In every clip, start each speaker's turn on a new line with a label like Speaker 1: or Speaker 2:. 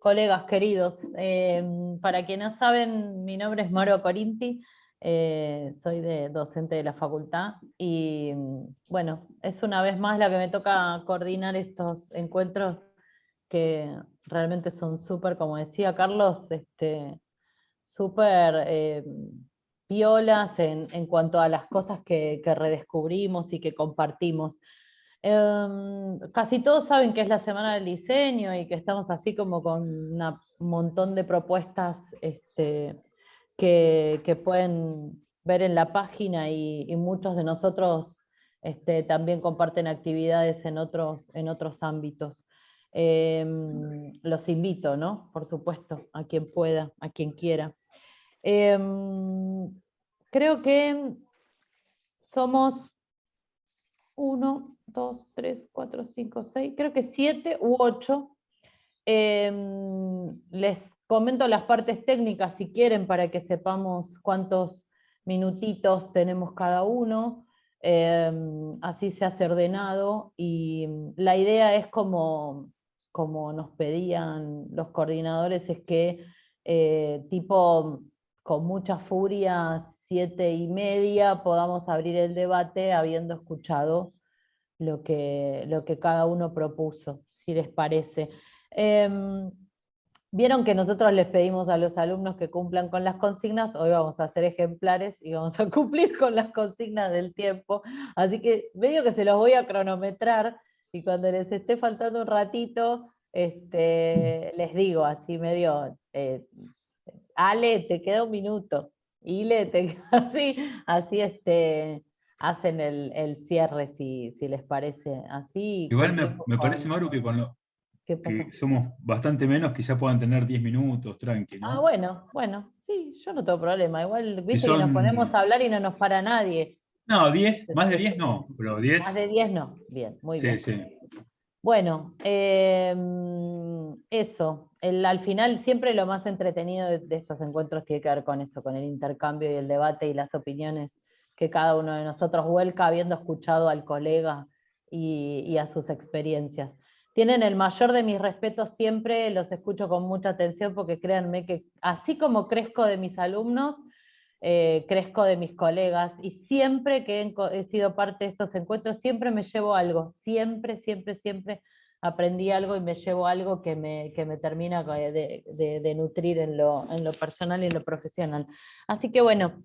Speaker 1: colegas queridos. Para quienes no saben, mi nombre es Maru Corinti, soy docente de la facultad y bueno, es una vez más la que me toca coordinar estos encuentros que realmente son súper, como decía Carlos, súper piolas en cuanto a las cosas que redescubrimos y que compartimos. Casi todos saben que es la Semana del Diseño y que estamos así como con un montón de propuestas que pueden ver en la página y muchos de nosotros también comparten actividades en otros ámbitos. Los invito, ¿no? Por supuesto, a quien pueda, a quien quiera. Creo que somos 1, 2, 3, 4, 5, 6, creo que 7 u 8. Les comento las partes técnicas si quieren para que sepamos cuántos minutitos tenemos cada uno. Así se hace ordenado y la idea es como nos pedían los coordinadores, es que tipo con mucha furia, 7:30, podamos abrir el debate habiendo escuchado lo que cada uno propuso, si les parece. Em, Vieron que nosotros les pedimos a los alumnos que cumplan con las consignas, hoy vamos a hacer ejemplares y vamos a cumplir con las consignas del tiempo, así que medio que se los voy a cronometrar y cuando les esté faltando un ratito, les digo así medio, Ale, te queda un minuto, Ile, así hacen el cierre si les parece, así
Speaker 2: Igual
Speaker 1: cumplimos
Speaker 2: me parece,
Speaker 1: con...
Speaker 2: Maru,
Speaker 1: ¿Qué
Speaker 2: que
Speaker 1: pasó?
Speaker 2: somos bastante menos, quizá puedan tener 10 minutos, tranqui,
Speaker 1: Ah,
Speaker 2: ¿no?
Speaker 1: bueno, sí, yo no tengo problema. Igual,
Speaker 2: Si
Speaker 1: viste que nos ponemos
Speaker 2: son,
Speaker 1: a hablar y no nos para nadie.
Speaker 2: no, 10 más de 10 no, pero
Speaker 1: Más
Speaker 2: 10,
Speaker 1: de 10 no. Bien, muy
Speaker 2: sí,
Speaker 1: bien.
Speaker 2: sí.
Speaker 1: Bueno, eso. Al final siempre lo más entretenido de estos encuentros tiene que ver con eso, con el intercambio y el debate y las opiniones que cada uno de nosotros vuelca habiendo escuchado al colega y a sus experiencias. Tienen el mayor de mis respetos siempre, los escucho con mucha atención porque créanme que así como crezco de mis alumnos, crezco de mis colegas y siempre que he sido parte de estos encuentros, siempre me llevo algo, siempre, siempre, siempre aprendí algo y me llevo algo que me termina de nutrir en lo personal y en lo profesional. Así que bueno,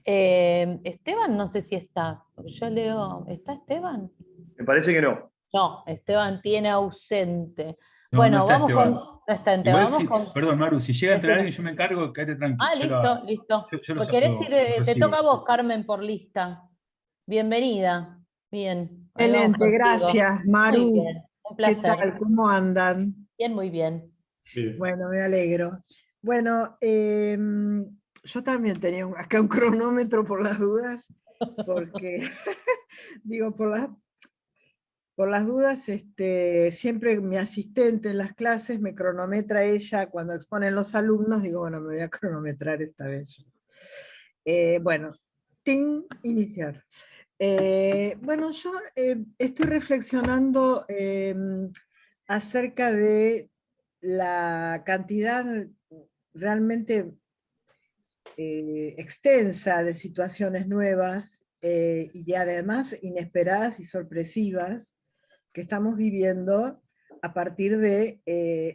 Speaker 1: Esteban no sé si está, porque yo leo, ¿está Esteban?
Speaker 3: Me parece que no.
Speaker 1: No, Esteban tiene ausente.
Speaker 2: No, no
Speaker 1: Bueno,
Speaker 2: está
Speaker 1: vamos con,
Speaker 2: Esteban.
Speaker 1: no está Esteban,
Speaker 2: Igual
Speaker 1: vamos
Speaker 2: si,
Speaker 1: con,
Speaker 2: perdón, Maru, si llega a entrar alguien,
Speaker 1: decime.
Speaker 2: yo me encargo, quédate tranqui.
Speaker 1: Ah, listo, listo.
Speaker 2: Yo
Speaker 1: Pues querés ir,
Speaker 2: los
Speaker 1: te toca a
Speaker 2: recibo.
Speaker 1: vos, Carmen, por lista. Bienvenida. Bien, ahí vamos
Speaker 4: Excelente,
Speaker 1: contigo.
Speaker 4: gracias,
Speaker 1: Muy
Speaker 4: Maru.
Speaker 1: bien, un
Speaker 4: ¿Qué
Speaker 1: placer.
Speaker 4: tal? ¿Cómo andan?
Speaker 1: Bien, muy bien.
Speaker 3: Bien.
Speaker 4: Bueno, me alegro. Bueno, yo también tenía acá un cronómetro por las dudas, porque, digo, por las dudas, siempre mi asistente en las clases me cronometra ella cuando exponen los alumnos, digo, bueno, me voy a cronometrar esta vez yo. Bueno, iniciar. Bueno, yo estoy reflexionando acerca de la cantidad realmente extensa de situaciones nuevas y además inesperadas y sorpresivas que estamos viviendo a partir de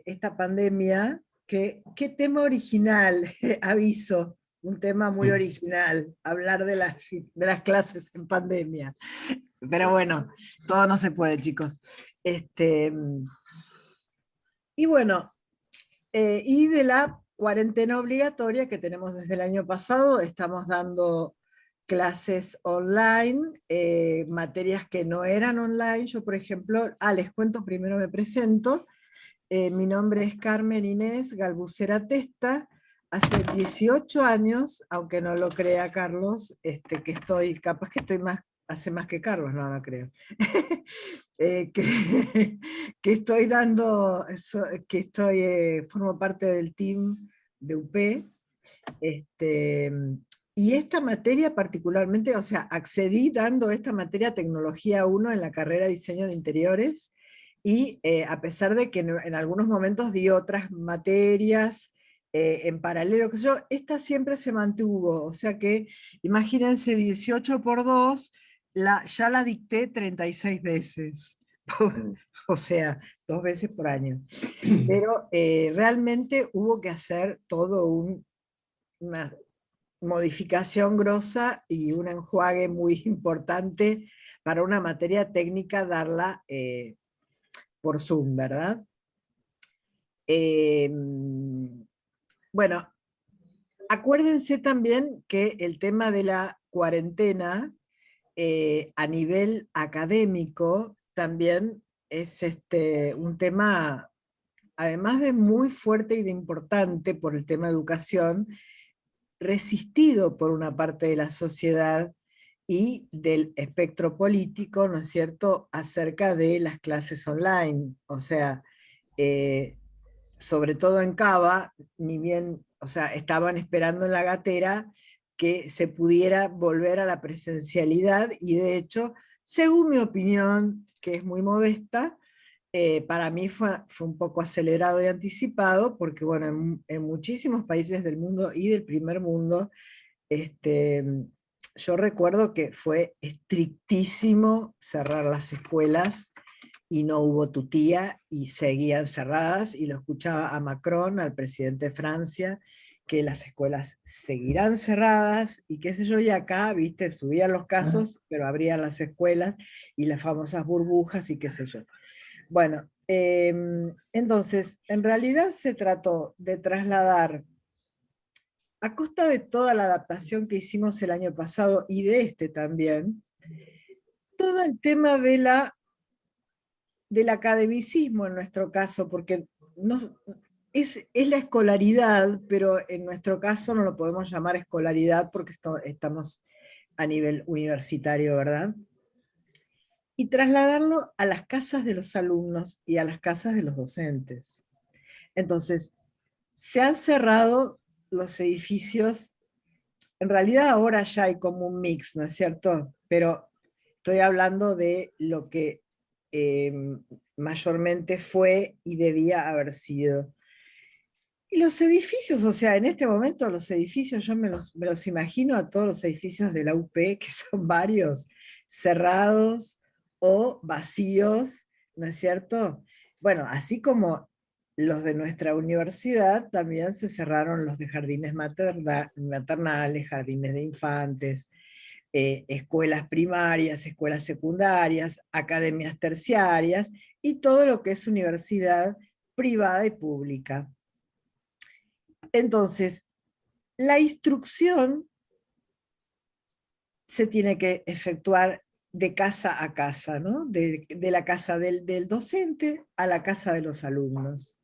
Speaker 4: esta pandemia. ¿Qué tema original? Aviso, un tema muy original, hablar de las clases en pandemia. Pero bueno, todo no se puede, chicos. Y bueno, y de la cuarentena obligatoria que tenemos desde el año pasado, estamos dando clases online, materias que no eran online. Yo, por ejemplo, les cuento, primero me presento. Mi nombre es Carmen Inés Galbucera Testa. Hace 18 años, aunque no lo crea Carlos, que estoy, capaz que estoy más, hace más que Carlos, no creo. Que estoy dando, formo parte del team de UP. Y esta materia particularmente, o sea, accedí dando esta materia Tecnología 1 en la carrera de Diseño de Interiores, y a pesar de que en algunos momentos di otras materias en paralelo, que yo, esta siempre se mantuvo, o sea que imagínense 18 por 2, ya la dicté 36 veces, o sea, 2 veces por año. Pero realmente hubo que hacer todo una modificación grosa y un enjuague muy importante para una materia técnica darla por Zoom, ¿verdad? Bueno, acuérdense también que el tema de la cuarentena a nivel académico también es un tema, además de muy fuerte y de importante por el tema de educación, resistido por una parte de la sociedad y del espectro político, ¿no es cierto?, acerca de las clases online. O sea, sobre todo en Cava, ni bien, o sea, estaban esperando en la gatera que se pudiera volver a la presencialidad y de hecho, según mi opinión, que es muy modesta, para mí fue un poco acelerado y anticipado, porque bueno, en muchísimos países del mundo y del primer mundo, yo recuerdo que fue estrictísimo cerrar las escuelas y no hubo tutía y seguían cerradas, y lo escuchaba a Macron, al presidente de Francia, que las escuelas seguirán cerradas y qué sé yo, y acá, viste, subían los casos, pero abrían las escuelas y las famosas burbujas y qué sé yo. Bueno, entonces, en realidad se trató de trasladar, a costa de toda la adaptación que hicimos el año pasado y de este también, todo el tema del academicismo en nuestro caso, porque es la escolaridad, pero en nuestro caso no lo podemos llamar escolaridad porque estamos a nivel universitario, ¿verdad? Y trasladarlo a las casas de los alumnos y a las casas de los docentes. Entonces, se han cerrado los edificios, en realidad ahora ya hay como un mix, ¿no es cierto? Pero estoy hablando de lo que mayormente fue y debía haber sido. Y los edificios, o sea, en este momento los edificios, yo me los imagino a todos los edificios de la UP, que son varios, cerrados o vacíos, ¿no es cierto? Bueno, así como los de nuestra universidad, también se cerraron los de jardines maternales, jardines de infantes, escuelas primarias, escuelas secundarias, academias terciarias y todo lo que es universidad privada y pública. Entonces, la instrucción se tiene que efectuar de casa a casa, ¿no? De la casa del docente a la casa de los alumnos.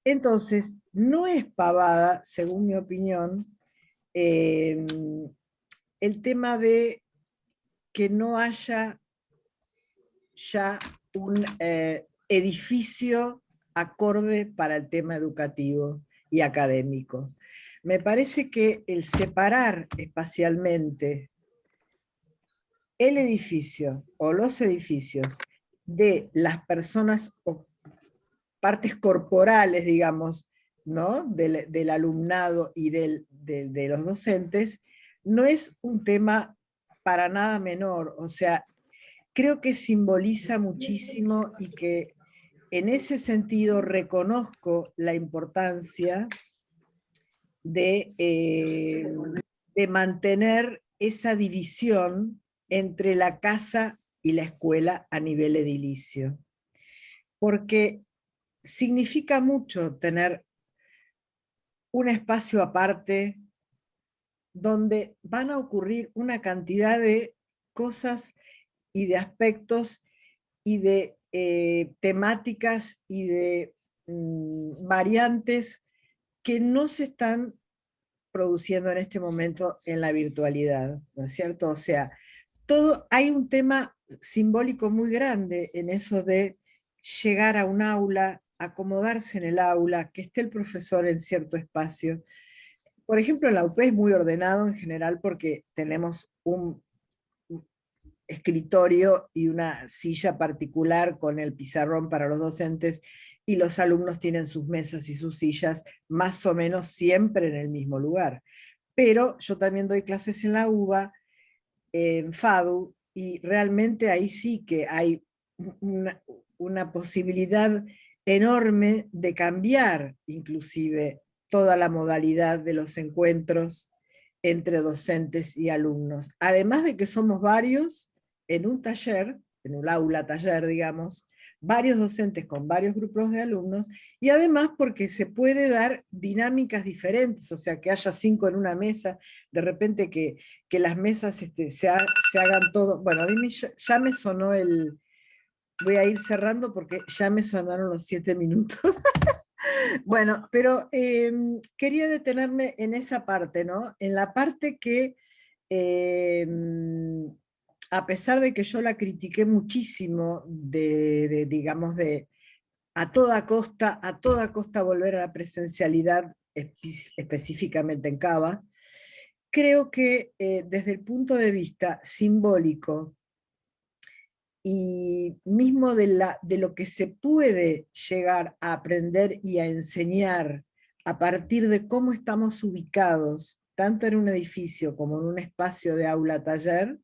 Speaker 4: Entonces, no es pavada, según mi opinión, el tema de que no haya ya un edificio acorde para el tema educativo y académico. Me parece que el separar espacialmente el edificio o los edificios de las personas o partes corporales, digamos, ¿no? del alumnado y de los docentes, no es un tema para nada menor. O sea, creo que simboliza muchísimo y que en ese sentido reconozco la importancia de mantener esa división entre la casa y la escuela a nivel edilicio. Porque significa mucho tener un espacio aparte donde van a ocurrir una cantidad de cosas y de aspectos y de temáticas y de variantes que no se están produciendo en este momento en la virtualidad, ¿no es cierto? O sea, hay un tema simbólico muy grande en eso de llegar a un aula, acomodarse en el aula, que esté el profesor en cierto espacio. Por ejemplo, en la UP es muy ordenado en general porque tenemos escritorio y una silla particular con el pizarrón para los docentes, y los alumnos tienen sus mesas y sus sillas más o menos siempre en el mismo lugar. Pero yo también doy clases en la UBA, en FADU, y realmente ahí sí que hay una posibilidad enorme de cambiar inclusive toda la modalidad de los encuentros entre docentes y alumnos. Además de que somos varios en un taller, en un aula taller, digamos, varios docentes con varios grupos de alumnos, y además porque se puede dar dinámicas diferentes, o sea, que haya 5 en una mesa, de repente que las mesas se hagan todo. Bueno, a mí ya me sonó el... Voy a ir cerrando porque ya me sonaron los 7 minutos. Bueno, pero quería detenerme en esa parte, ¿no? En la parte que, a pesar de que yo la critiqué muchísimo, digamos, de a toda costa volver a la presencialidad, específicamente en Cava, creo que desde el punto de vista simbólico y mismo de lo que se puede llegar a aprender y a enseñar a partir de cómo estamos ubicados, tanto en un edificio como en un espacio de aula-taller,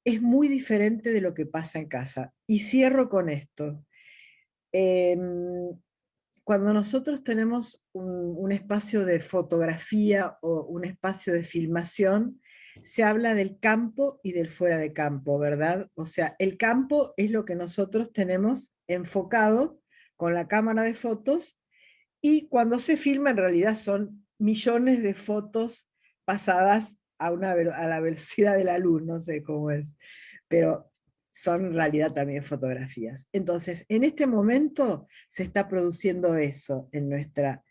Speaker 4: es muy diferente de lo que pasa en casa. Y cierro con esto. Cuando nosotros tenemos un espacio de fotografía o un espacio de filmación, se habla del campo y del fuera de campo, ¿verdad? O sea, el campo es lo que nosotros tenemos enfocado con la cámara de fotos, y cuando se filma en realidad son millones de fotos pasadas a la velocidad de la luz, no sé cómo es, pero son en realidad también fotografías. Entonces, en este momento se está produciendo eso en nuestra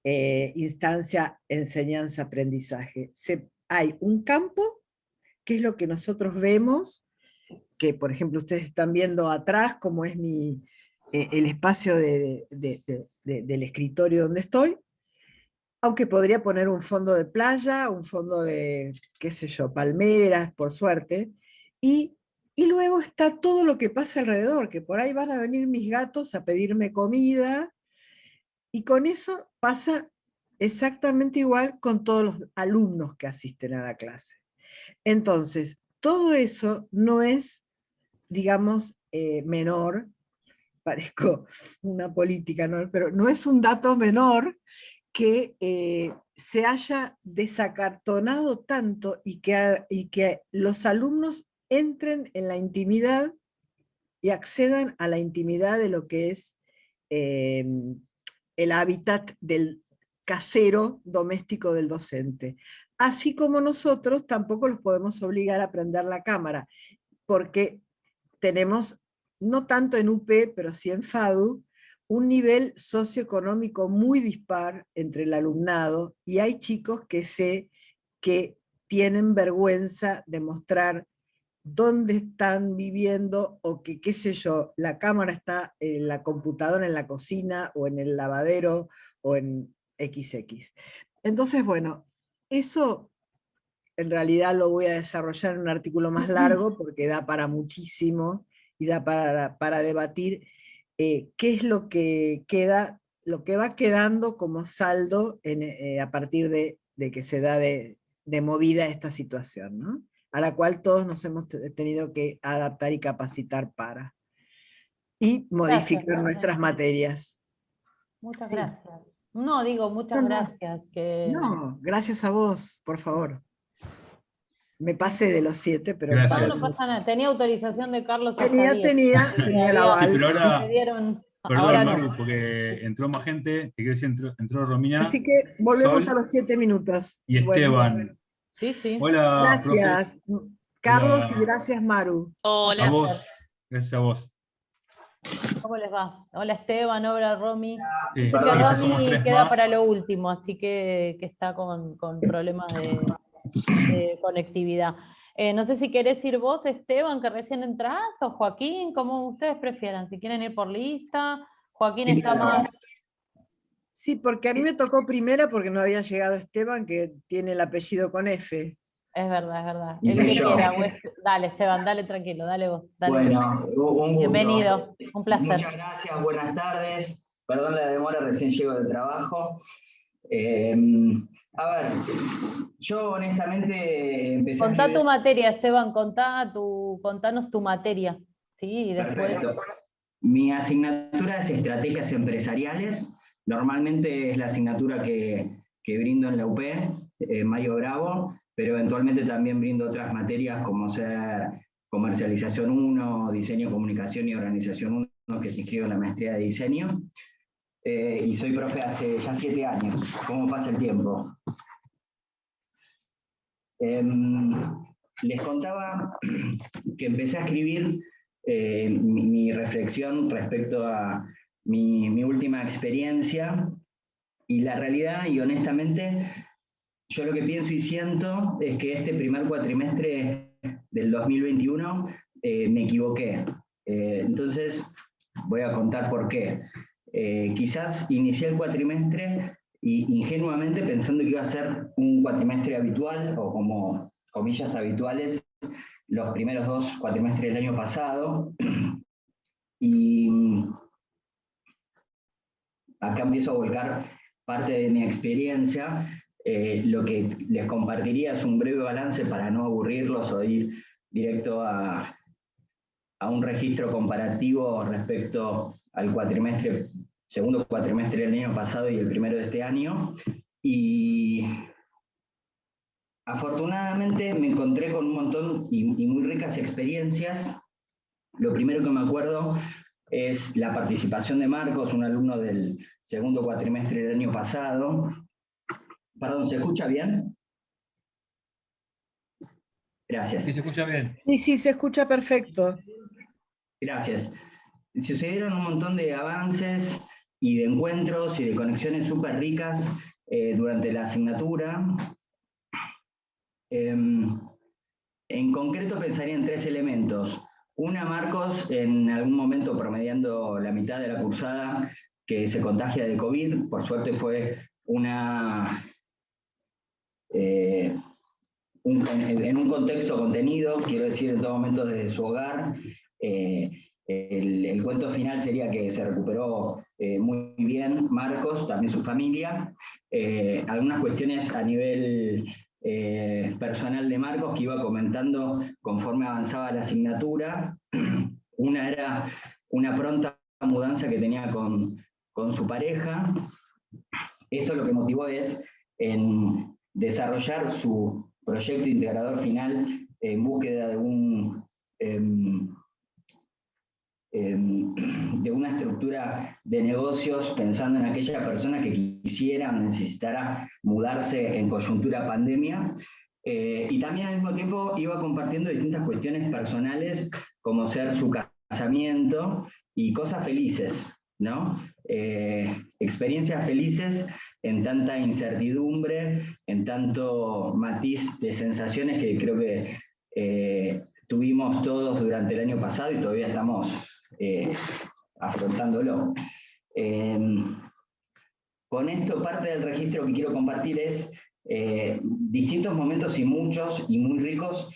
Speaker 4: instancia enseñanza-aprendizaje. Hay un campo, que es lo que nosotros vemos, que por ejemplo ustedes están viendo atrás, como es el espacio del escritorio donde estoy, aunque podría poner un fondo de playa, un fondo de, qué sé yo, palmeras, por suerte, y, y luego está todo lo que pasa alrededor, que por ahí van a venir mis gatos a pedirme comida, y con eso pasa exactamente igual con todos los alumnos que asisten a la clase. Entonces, todo eso no es, digamos, menor, parezco una política, ¿no? Pero no es un dato menor que se haya desacartonado tanto y que los alumnos entren en la intimidad y accedan a la intimidad de lo que es eh, el hábitat del casero doméstico del docente. Así como nosotros tampoco los podemos obligar a prender la cámara, porque tenemos, no tanto en UP, pero sí en FADU, un nivel socioeconómico muy dispar entre el alumnado, y hay chicos que sé que tienen vergüenza de mostrar dónde están viviendo, o que, qué sé yo, la cámara está en la computadora en la cocina, o en el lavadero, o en XX. Entonces, bueno, eso en realidad lo voy a desarrollar en un artículo más largo, porque da para muchísimo, y da para debatir qué es lo que queda, lo que va quedando como saldo a partir de que se da de movida esta situación, ¿no? A la cual todos nos hemos tenido que adaptar y capacitar para, y
Speaker 1: Gracias,
Speaker 4: modificar nuestras
Speaker 1: Carmen.
Speaker 4: materias.
Speaker 1: Muchas
Speaker 4: Sí.
Speaker 1: gracias. No, digo,
Speaker 4: No,
Speaker 1: muchas
Speaker 4: no,
Speaker 1: gracias. Que
Speaker 4: no, gracias a vos, por favor. Me pasé de los 7, pero
Speaker 1: no, no
Speaker 2: Gracias.
Speaker 1: pasa nada. Tenía autorización de Carlos hasta 10. Así que
Speaker 4: tenía el
Speaker 2: Sí, pero
Speaker 4: aval.
Speaker 1: me
Speaker 2: ahora,
Speaker 1: dieron, ahora
Speaker 2: perdón,
Speaker 1: no.
Speaker 2: Maru, porque entró más gente, te quiero decir, entró Romina,
Speaker 4: Así que volvemos a
Speaker 2: Sol
Speaker 4: los 7 minutos.
Speaker 2: y
Speaker 4: Bueno,
Speaker 2: Esteban.
Speaker 1: Sí, sí.
Speaker 2: Hola, profes.
Speaker 4: gracias, Carlos, y
Speaker 2: Hola
Speaker 4: gracias, Maru.
Speaker 1: Un
Speaker 2: a
Speaker 3: Hola,
Speaker 2: vos.
Speaker 1: placer.
Speaker 2: Gracias a vos.
Speaker 1: ¿Cómo les va? Hola Esteban, hola Romy.
Speaker 2: Sí,
Speaker 1: Dice que
Speaker 2: sí, ya somos
Speaker 1: Romy
Speaker 2: tres
Speaker 1: queda
Speaker 2: más.
Speaker 1: para lo último, así que está con problemas de conectividad. No sé si querés ir vos, Esteban, que recién entrás, o Joaquín, como ustedes prefieran. Si quieren ir por lista, Joaquín está más...
Speaker 4: Sí, porque a mí me tocó primera porque no había llegado Esteban, que tiene el apellido con F.
Speaker 1: Es verdad, es verdad.
Speaker 3: Y
Speaker 1: El
Speaker 3: soy
Speaker 1: que
Speaker 3: yo.
Speaker 1: quiera, dale, Esteban, dale tranquilo, dale vos. Dale
Speaker 3: Bueno, un gusto.
Speaker 1: Bienvenido, un placer.
Speaker 3: Muchas gracias, buenas tardes. Perdón la demora, recién llego del trabajo. A ver, yo honestamente empecé a
Speaker 1: Contá
Speaker 3: escribir...
Speaker 1: tu materia, Esteban, contanos tu materia. Sí, y después.
Speaker 3: Perfecto. Mi asignatura es Estrategias Empresariales. Normalmente es la asignatura que brindo en la UP, Mayo Bravo, pero eventualmente también brindo otras materias como ser Comercialización 1, Diseño, Comunicación y Organización 1, que se inscribe en la maestría de diseño. Y soy profe hace ya 7 años. ¿Cómo pasa el tiempo? Les contaba que empecé a escribir mi reflexión respecto a mi última experiencia, y la realidad, y honestamente, yo lo que pienso y siento es que este primer cuatrimestre del 2021 me equivoqué. Entonces, voy a contar por qué. Quizás inicié el cuatrimestre ingenuamente pensando que iba a ser un cuatrimestre habitual, o como comillas habituales, los primeros 2 cuatrimestres del año pasado. Y acá empiezo a volcar parte de mi experiencia. Lo que les compartiría es un breve balance para no aburrirlos o ir directo a un registro comparativo respecto al segundo cuatrimestre del año pasado y el primero de este año. Y afortunadamente me encontré con un montón y muy ricas experiencias. Lo primero que me acuerdo es la participación de Marcos, un alumno del segundo cuatrimestre del año pasado. Perdón, ¿se escucha bien? Gracias.
Speaker 2: Sí, se escucha bien.
Speaker 4: Sí, se escucha perfecto.
Speaker 3: Gracias. Sucedieron un montón de avances y de encuentros y de conexiones súper ricas durante la asignatura. En concreto pensaría en 3 elementos. Una, Marcos, en algún momento promediando la mitad de la cursada, que se contagia de COVID. Por suerte fue en un contexto contenido, quiero decir, en todo momento desde su hogar. El cuento final sería que se recuperó muy bien Marcos, también su familia. Algunas cuestiones a nivel personal de Marcos que iba comentando conforme avanzaba la asignatura. Una era una pronta mudanza que tenía con su pareja. Esto lo que motivó es en desarrollar su proyecto integrador final en búsqueda de una estructura de negocios, pensando en aquella persona que quisiera o necesitara mudarse en coyuntura pandemia. Y también al mismo tiempo iba compartiendo distintas cuestiones personales, como ser su casamiento y cosas felices, ¿no? Experiencias felices en tanta incertidumbre, en tanto matiz de sensaciones que creo que tuvimos todos durante el año pasado y todavía estamos afrontándolo. Con esto, parte del registro que quiero compartir es distintos momentos y muchos y muy ricos,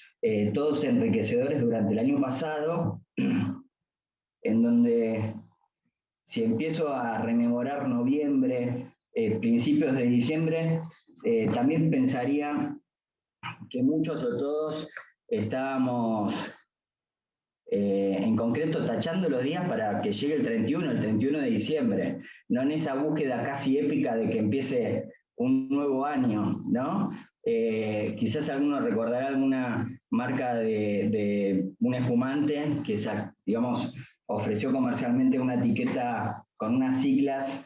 Speaker 3: todos enriquecedores durante el año pasado, en donde, si empiezo a rememorar noviembre, principios de diciembre, también pensaría que muchos o todos estábamos en concreto tachando los días para que llegue el 31 de diciembre, no en esa búsqueda casi épica de que empiece un nuevo año, ¿no? Quizás alguno recordará alguna marca de un espumante que, digamos, ofreció comercialmente una etiqueta con unas siglas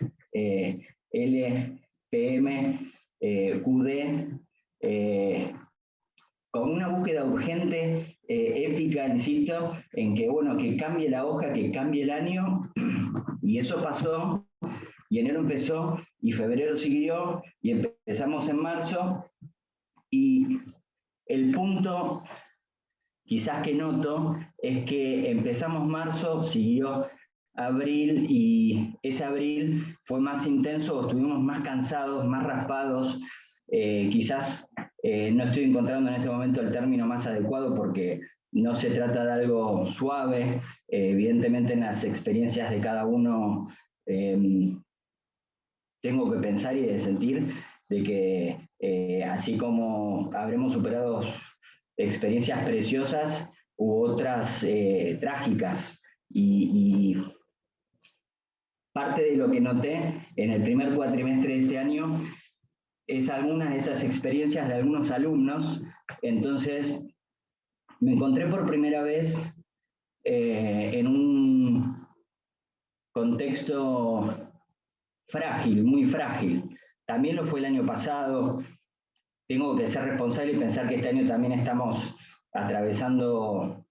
Speaker 3: L, PM, QD, con una búsqueda urgente, épica, insisto, en que, bueno, que cambie la hoja, que cambie el año, y eso pasó, y enero empezó, y febrero siguió, y empezamos en marzo, y el punto, quizás que noto, es que empezamos marzo, siguió abril, y ese abril fue más intenso, estuvimos más cansados, más raspados, quizás No estoy encontrando en este momento el término más adecuado porque no se trata de algo suave. Evidentemente en las experiencias de cada uno tengo que pensar y de sentir de que así como habremos superado experiencias preciosas u otras trágicas. Y parte de lo que noté en el primer cuatrimestre de este año es algunas de esas experiencias de algunos alumnos. Entonces, me encontré por primera vez en un contexto frágil, muy frágil. También lo fue el año pasado. Tengo que ser responsable y pensar que este año también estamos atravesando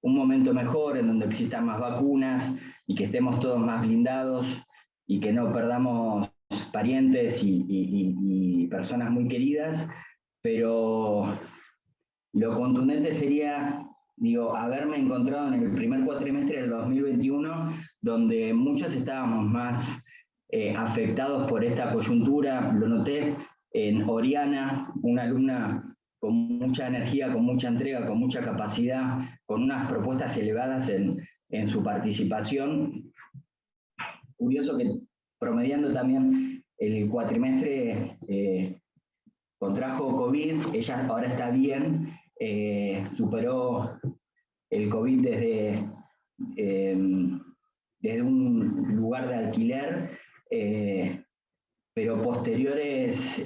Speaker 3: un momento mejor, en donde existan más vacunas y que estemos todos más blindados y que no perdamos parientes y personas muy queridas, pero lo contundente sería, digo, haberme encontrado en el primer cuatrimestre del 2021, donde muchos estábamos más afectados por esta coyuntura. Lo noté en Oriana, una alumna con mucha energía, con mucha entrega, con mucha capacidad, con unas propuestas elevadas en su participación. Curioso que promediando también el cuatrimestre contrajo COVID, ella ahora está bien, superó el COVID desde un lugar de alquiler, pero posteriores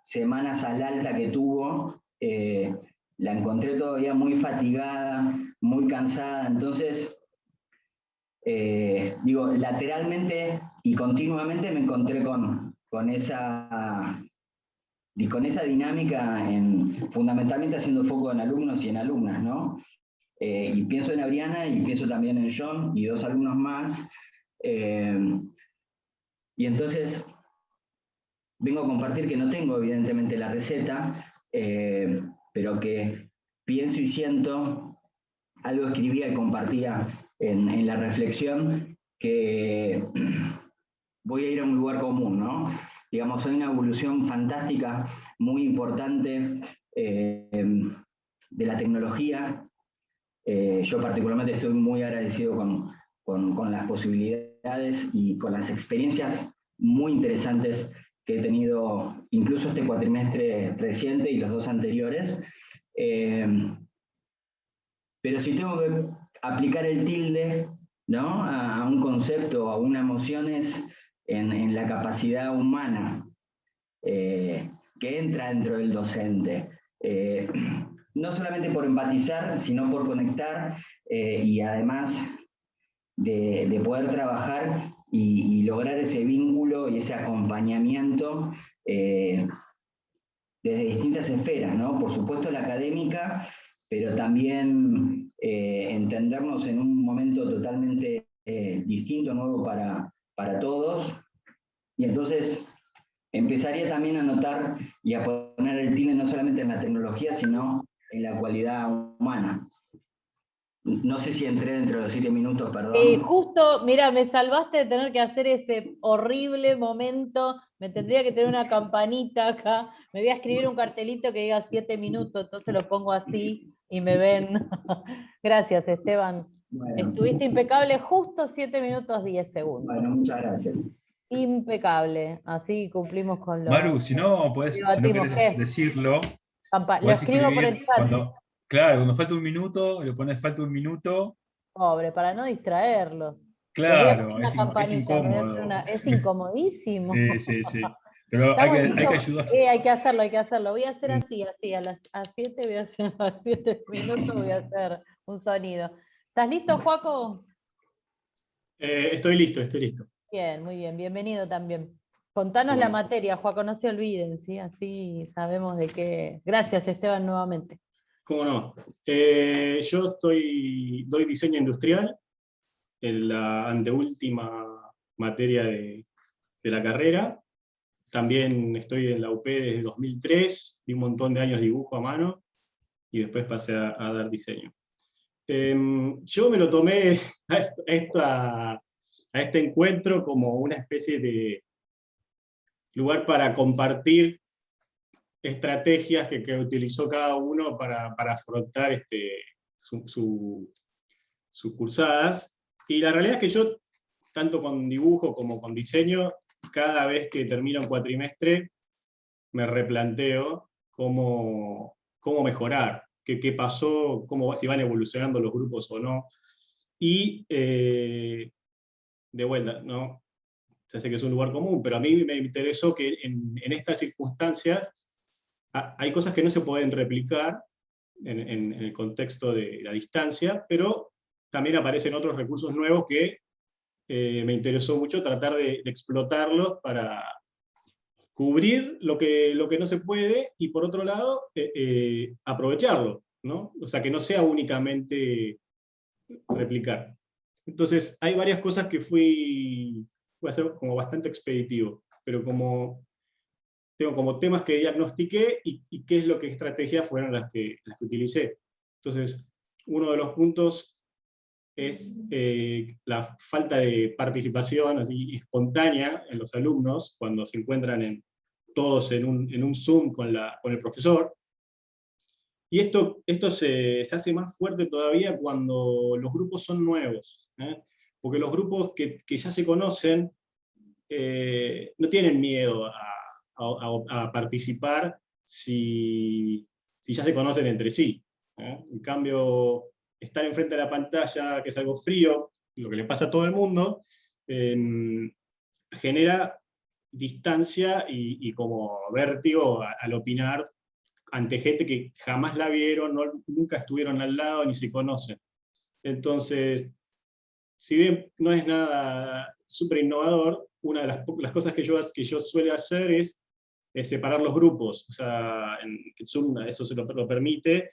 Speaker 3: semanas al alta que tuvo, la encontré todavía muy fatigada, muy cansada. Entonces, digo, lateralmente y continuamente me encontré con esa dinámica, fundamentalmente haciendo foco en alumnos y en alumnas, ¿no? Y pienso en Adriana y pienso también en John y dos alumnos más. Y entonces vengo a compartir que no tengo evidentemente la receta, pero que pienso y siento, algo escribía y compartía en la reflexión, que voy a ir a un lugar común, ¿no? Digamos, hay una evolución fantástica, muy importante de la tecnología. Yo particularmente estoy muy agradecido con las posibilidades y con las experiencias muy interesantes que he tenido, incluso este cuatrimestre reciente y los dos anteriores. Pero si tengo que aplicar el tilde, ¿no?, a un concepto, a una emoción, es en la capacidad humana que entra dentro del docente. No solamente por empatizar, sino por conectar y además de poder trabajar y lograr ese vínculo y ese acompañamiento desde distintas esferas, ¿no? Por supuesto la académica, pero también entendernos en un momento totalmente distinto, nuevo para todos. Y entonces empezaría también a notar y a poner el tilde no solamente en la tecnología, sino en la cualidad humana. No sé si entré dentro de los 7 minutos, perdón.
Speaker 1: Justo, mira, me salvaste de tener que hacer ese horrible momento. Me tendría que tener una campanita acá. Me voy a escribir un cartelito que diga 7 minutos, entonces lo pongo así y me ven. Gracias, Esteban.
Speaker 3: Bueno.
Speaker 1: Estuviste impecable, justo 7 minutos 10 segundos.
Speaker 3: Bueno, muchas gracias.
Speaker 1: Impecable, así cumplimos con lo
Speaker 2: Maru, si no querés decirlo,
Speaker 1: Lo
Speaker 2: podés
Speaker 1: escribo por el
Speaker 2: escribir
Speaker 1: chat.
Speaker 2: cuando falta un minuto, le pones falta un minuto.
Speaker 1: Pobre, para no distraerlos. Les voy a poner
Speaker 2: Claro,
Speaker 1: una
Speaker 2: es
Speaker 1: campanita.
Speaker 2: incómodo.
Speaker 1: Es incomodísimo.
Speaker 2: Sí. Pero
Speaker 1: Está
Speaker 2: hay
Speaker 1: buenísimo.
Speaker 2: que ayudar.
Speaker 1: Hay que hacerlo. Voy a hacer así, a 7 voy a hacer, a 7 minutos voy a hacer un sonido. ¿Estás listo, Joaco?
Speaker 5: Estoy listo.
Speaker 1: Bien, muy bien, bienvenido también. Contanos la materia, Joaco, no se olviden, ¿sí? Así sabemos de qué. Gracias, Esteban, nuevamente.
Speaker 5: ¿Cómo no? Yo doy diseño industrial en la anteúltima materia de la carrera. También estoy en la UP desde 2003, di un montón de años dibujo a mano, y después pasé a dar diseño. Yo me lo tomé a este encuentro como una especie de lugar para compartir estrategias que utilizó cada uno para afrontar sus cursadas. Y la realidad es que yo, tanto con dibujo como con diseño, cada vez que termino un cuatrimestre, me replanteo cómo mejorar, qué pasó, si van evolucionando los grupos o no. Y de vuelta, ¿no? Se hace que es un lugar común, pero a mí me interesó que en estas circunstancias hay cosas que no se pueden replicar en el contexto de la distancia, pero también aparecen otros recursos nuevos que me interesó mucho tratar de explotarlos para cubrir lo que no se puede, y por otro lado, aprovecharlo, ¿no? O sea, que no sea únicamente replicar. Entonces, hay varias cosas que fui a ser como bastante expeditivo, pero tengo como temas que diagnostiqué y qué es lo que estrategias fueron las que utilicé. Entonces, uno de los puntos es la falta de participación así espontánea en los alumnos cuando se encuentran todos en un Zoom con el profesor. Y esto se hace más fuerte todavía cuando los grupos son nuevos, ¿eh? Porque los grupos que ya se conocen no tienen miedo a participar si ya se conocen entre sí, ¿eh? En cambio, estar enfrente de la pantalla, que es algo frío, lo que le pasa a todo el mundo, genera distancia y como vértigo al opinar ante gente que jamás la vieron, nunca estuvieron al lado, ni se conocen. Entonces, si bien no es nada súper innovador, una de las cosas que yo suelo hacer es separar los grupos. O sea, en Zoom eso se lo permite,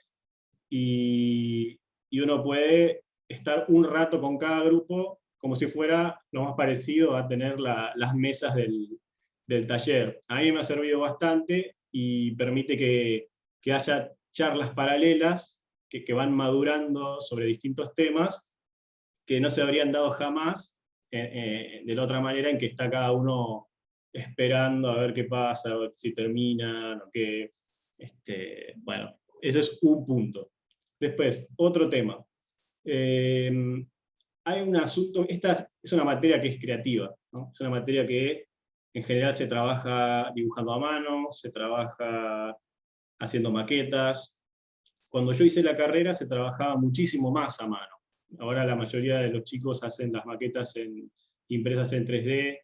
Speaker 5: y uno puede estar un rato con cada grupo como si fuera lo más parecido a tener las mesas del taller. A mí me ha servido bastante y permite que haya charlas paralelas que van madurando sobre distintos temas que no se habrían dado jamás de la otra manera, en que está cada uno esperando a ver qué pasa, a ver si terminan, o qué. Bueno, ese es un punto. Después, otro tema. Hay un asunto, esta es una materia que es creativa, ¿no? Es una materia que en general se trabaja dibujando a mano, se trabaja haciendo maquetas. Cuando yo hice la carrera se trabajaba muchísimo más a mano. Ahora la mayoría de los chicos hacen las maquetas impresas en 3D,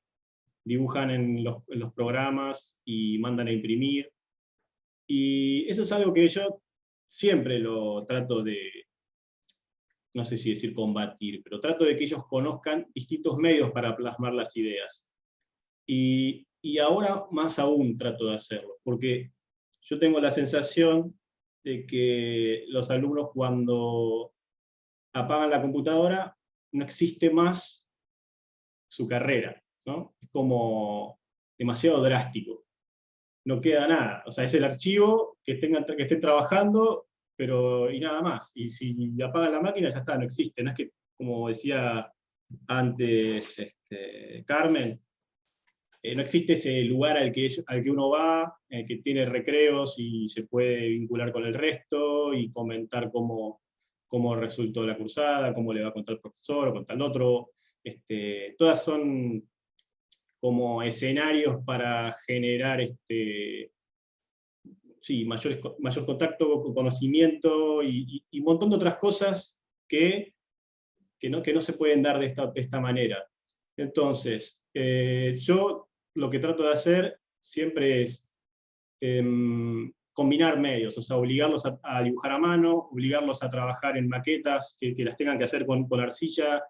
Speaker 5: dibujan en los programas y mandan a imprimir. Y eso es algo que yo siempre lo trato de, no sé si decir combatir, pero trato de que ellos conozcan distintos medios para plasmar las ideas. Y ahora más aún trato de hacerlo, porque yo tengo la sensación de que los alumnos, cuando apagan la computadora, no existe más su carrera, ¿no? Es como demasiado drástico. No queda nada. O sea, es el archivo que estén trabajando, pero y nada más. Y si apagan la máquina, ya está, no existe. No es que, como decía antes Carmen, no existe ese lugar al que uno va, que tiene recreos y se puede vincular con el resto y comentar cómo resultó la cursada, cómo le va a contar el profesor o contar el otro. Todas son como escenarios para generar mayor contacto, conocimiento y un montón de otras cosas que no se pueden dar de esta manera. Entonces, yo lo que trato de hacer siempre es combinar medios, o sea, obligarlos a dibujar a mano, obligarlos a trabajar en maquetas que las tengan que hacer con arcilla,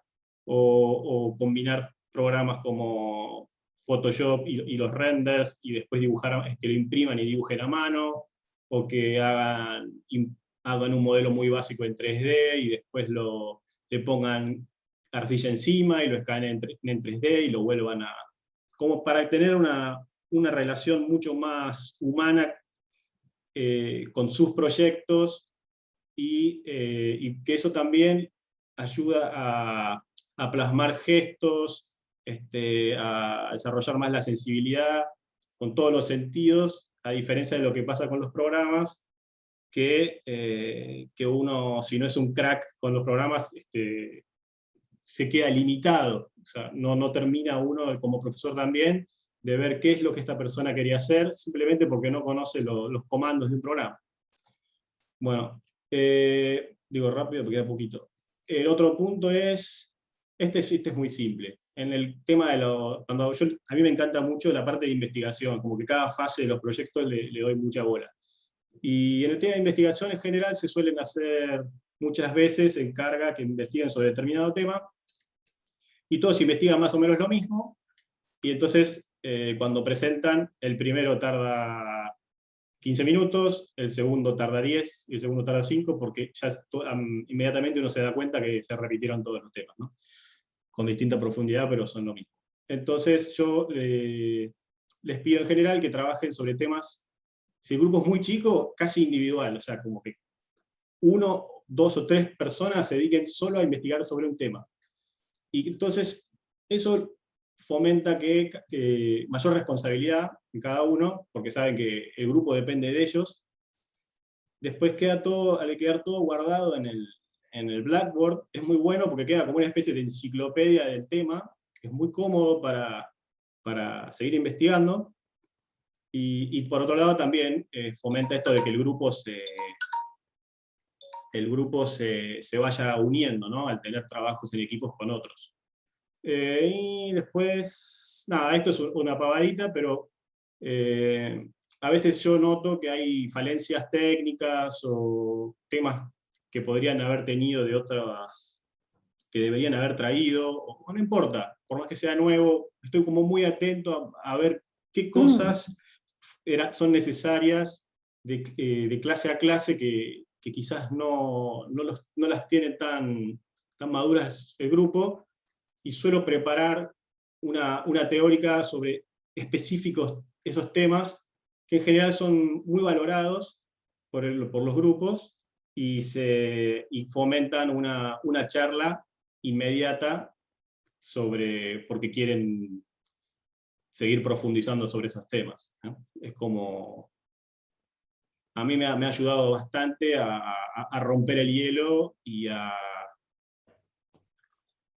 Speaker 5: o combinar programas como Photoshop y los renders, y después que lo impriman y dibujen a mano, o que hagan un modelo muy básico en 3D y después le pongan arcilla encima y lo escaneen en 3D y lo vuelvan como para tener una relación mucho más humana con sus proyectos, y que eso también ayuda a plasmar gestos, a desarrollar más la sensibilidad. con todos los sentidos, a diferencia de lo que pasa con los programas, que uno, si no es un crack con los programas, se queda limitado. O sea, no termina uno, como profesor también, de ver qué es lo que esta persona quería hacer, simplemente porque no conoce los comandos de un programa. Bueno, digo rápido porque queda poquito. El otro punto es, este es muy simple. En el tema de a mí me encanta mucho la parte de investigación, como que cada fase de los proyectos le doy mucha bola. Y en el tema de investigación en general se suelen hacer muchas veces, se encarga que investiguen sobre determinado tema, y todos investigan más o menos lo mismo, y entonces cuando presentan, el primero tarda 15 minutos, el segundo tarda 10 y el segundo tarda 5, porque ya inmediatamente uno se da cuenta que se repitieron todos los temas, ¿no? Con distinta profundidad, pero son lo mismo. Entonces yo les pido en general que trabajen sobre temas, si el grupo es muy chico, casi individual, o sea, como que 1, 2 o 3 personas se dediquen solo a investigar sobre un tema. Y entonces eso fomenta que mayor responsabilidad en cada uno, porque saben que el grupo depende de ellos. Después al quedar todo guardado en el Blackboard, es muy bueno porque queda como una especie de enciclopedia del tema, que es muy cómodo para seguir investigando. Y por otro lado también fomenta esto de que el grupo se vaya uniendo, ¿no? Al tener trabajos en equipos con otros. Y después, nada, esto es una pavadita, pero a veces yo noto que hay falencias técnicas o temas que podrían haber tenido de otras, que deberían haber traído, o no importa, por más que sea nuevo, estoy como muy atento a ver qué cosas son necesarias de clase a clase que quizás no las tiene tan maduras el grupo, y suelo preparar una teórica sobre específicos esos temas, que en general son muy valorados por los grupos, y fomentan una charla inmediata porque quieren seguir profundizando sobre esos temas, ¿no? Es como... A mí me ha ayudado bastante a romper el hielo y a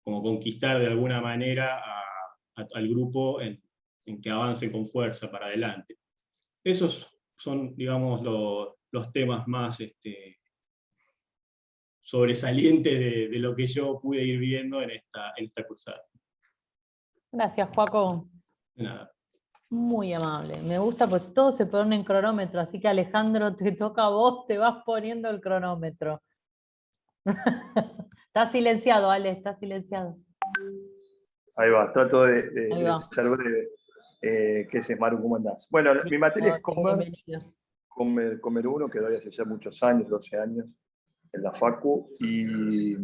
Speaker 5: como conquistar de alguna manera al grupo en que avance con fuerza para adelante. Esos son, digamos, los temas más sobresalientes de lo que yo pude ir viendo en esta cursada.
Speaker 1: Gracias, Joaco.
Speaker 5: De nada.
Speaker 1: Muy amable. Me gusta, pues todo se pone en cronómetro, así que Alejandro, te toca a vos, te vas poniendo el cronómetro. Está silenciado, Ale, está silenciado.
Speaker 6: Ahí va, trato de
Speaker 1: Ahí va.
Speaker 6: ser breve. ¿Qué es, Maru? ¿Cómo andás? Bueno, mi materia es Comer 1, que doy hace ya muchos años, 12 años, en la Facu, y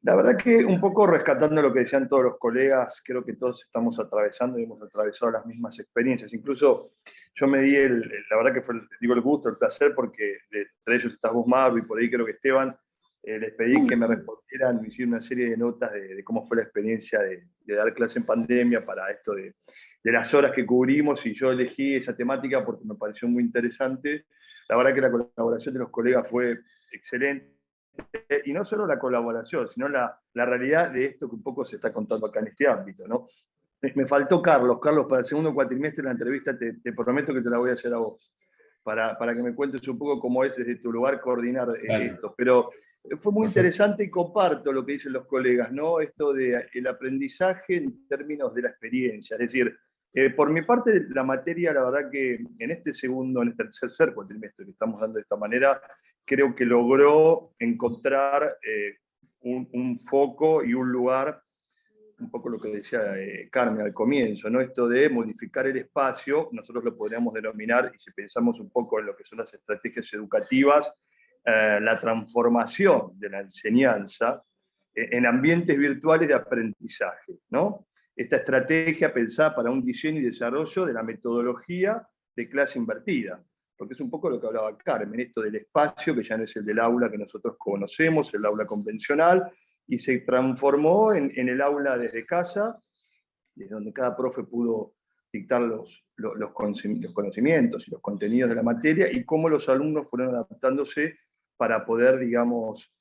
Speaker 6: la verdad que un poco rescatando lo que decían todos los colegas, creo que todos estamos atravesando y hemos atravesado las mismas experiencias. Incluso yo me di la verdad que fue, digo, el gusto, el placer, porque entre ellos estás vos, Maru, y por ahí creo que Esteban, les pedí que me respondieran, me hicieron una serie de notas de cómo fue la experiencia de dar clase en pandemia para esto de las horas que cubrimos, y yo elegí esa temática porque me pareció muy interesante. La verdad que la colaboración de los colegas fue excelente, y no solo la colaboración, sino la realidad de esto que un poco se está contando acá en este ámbito, ¿no? Me faltó Carlos, para el segundo cuatrimestre la entrevista te prometo que te la voy a hacer a vos, para que me cuentes un poco cómo es desde tu lugar coordinar esto, pero fue muy interesante y comparto lo que dicen los colegas, ¿no? Esto del aprendizaje en términos de la experiencia, es decir, por mi parte, la materia, la verdad que en este tercer cuatrimestre que estamos dando de esta manera, creo que logró encontrar un foco y un lugar, un poco lo que decía Carmen al comienzo, ¿no? Esto de modificar el espacio, nosotros lo podríamos denominar, y si pensamos un poco en lo que son las estrategias educativas, la transformación de la enseñanza en ambientes virtuales de aprendizaje, ¿no? Esta estrategia pensada para un diseño y desarrollo de la metodología de clase invertida, porque es un poco lo que hablaba Carmen, esto del espacio, que ya no es el del aula que nosotros conocemos, el aula convencional, y se transformó en el aula desde casa, desde donde cada profe pudo dictar los conocimientos y los contenidos de la materia, y cómo los alumnos fueron adaptándose para poder, digamos,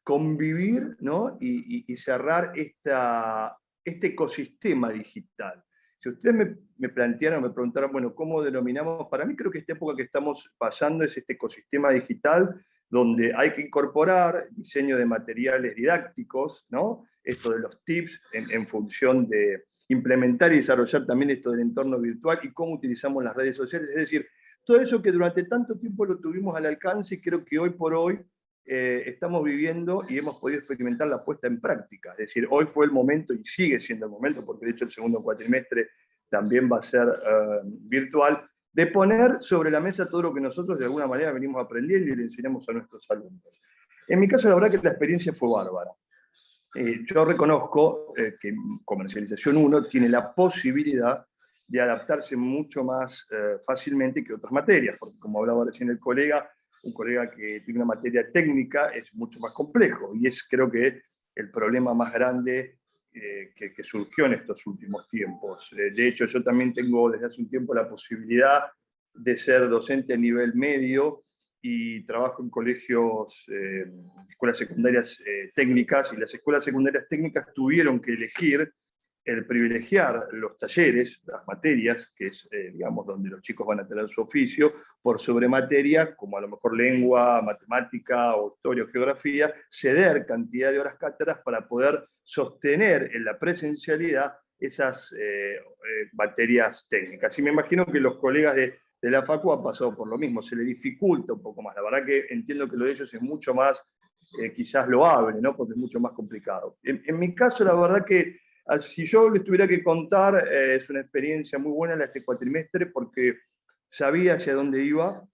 Speaker 6: convivir, ¿no? y cerrar este ecosistema digital. Si ustedes me plantearan, me preguntaran, bueno, ¿cómo denominamos? Para mí creo que esta época que estamos pasando es este ecosistema digital donde hay que incorporar diseño de materiales didácticos, ¿no? Esto de los tips en función de implementar y desarrollar también esto del entorno virtual y cómo utilizamos las redes sociales. Es decir, todo eso que durante tanto tiempo lo tuvimos al alcance y creo que hoy por hoy estamos viviendo y hemos podido experimentar la puesta en práctica. Es decir, hoy fue el momento y sigue siendo el momento, porque de hecho el segundo cuatrimestre también va a ser virtual, de poner sobre la mesa todo lo que nosotros de alguna manera venimos aprendiendo y le enseñamos a nuestros alumnos. En mi caso, la verdad que la experiencia fue bárbara. Yo reconozco que Comercialización 1 tiene la posibilidad de adaptarse mucho más fácilmente que otras materias, porque como hablaba recién el colega, un colega que tiene una materia técnica es mucho más complejo, y es creo que el problema más grande que surgió en estos últimos tiempos. De hecho, yo también tengo desde hace un tiempo la posibilidad de ser docente a nivel medio, y trabajo en colegios, escuelas secundarias técnicas, y las escuelas secundarias técnicas tuvieron que elegir el privilegiar los talleres, las materias, que es, digamos, donde los chicos van a tener su oficio, por sobre materias como a lo mejor lengua, matemática, o historia o geografía, ceder cantidad de horas cátedras para poder sostener en la presencialidad esas materias técnicas. Y me imagino que los colegas de la Facu han pasado por lo mismo, se les dificulta un poco más. La verdad que entiendo que lo de ellos es mucho más, quizás loable, ¿no? Porque es mucho más complicado. En mi caso, la verdad que si yo les tuviera que contar, es una experiencia muy buena este cuatrimestre, porque sabía hacia dónde iba,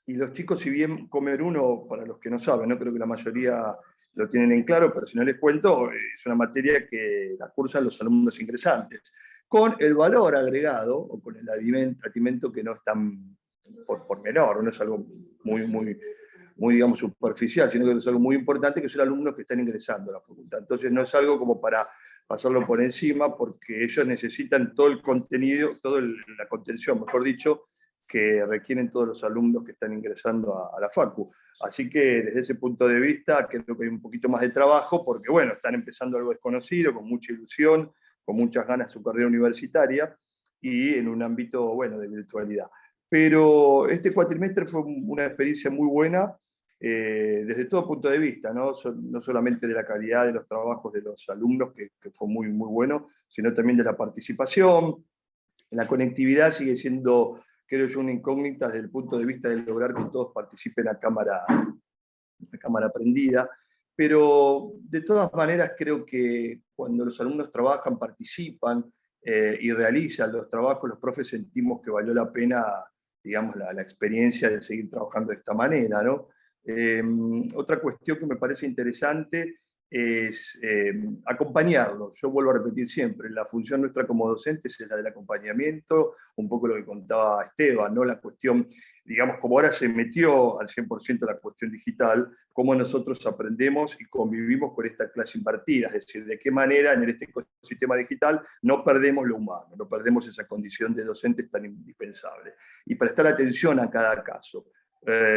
Speaker 6: y los chicos, si bien Comer 1, para los que no saben, no creo que la mayoría lo tienen en claro, pero si no les cuento, es una materia que la cursan los alumnos ingresantes, con el valor agregado, o con el alimento que no es tan por menor, no es algo muy, digamos, superficial, sino que es algo muy importante, que son alumnos que están ingresando a la facultad. Entonces no es algo como para pasarlo por encima, porque ellos necesitan todo el contenido, toda la contención, mejor dicho, que requieren todos los alumnos que están ingresando a la Facu. Así que desde ese punto de vista creo que hay un poquito más de trabajo, porque bueno, están empezando algo desconocido, con mucha ilusión, con muchas ganas de su carrera universitaria, y en un ámbito, bueno, de virtualidad. Pero este cuatrimestre fue una experiencia muy buena, desde todo punto de vista, ¿no? No solamente de la calidad de los trabajos de los alumnos, que fue muy bueno, sino también de la participación. La conectividad sigue siendo, creo yo, una incógnita desde el punto de vista de lograr que todos participen a cámara prendida, pero de todas maneras creo que cuando los alumnos trabajan, participan y realizan los trabajos, los profes sentimos que valió la pena, digamos, la experiencia de seguir trabajando de esta manera, ¿no? Otra cuestión que me parece interesante es acompañarlos. Yo vuelvo a repetir siempre, la función nuestra como docentes es la del acompañamiento, un poco lo que contaba Esteban, ¿no? La cuestión, digamos, como ahora se metió al 100% la cuestión digital, cómo nosotros aprendemos y convivimos con esta clase impartida, es decir, de qué manera en este ecosistema digital no perdemos lo humano, no perdemos esa condición de docentes tan indispensable. Y prestar atención a cada caso.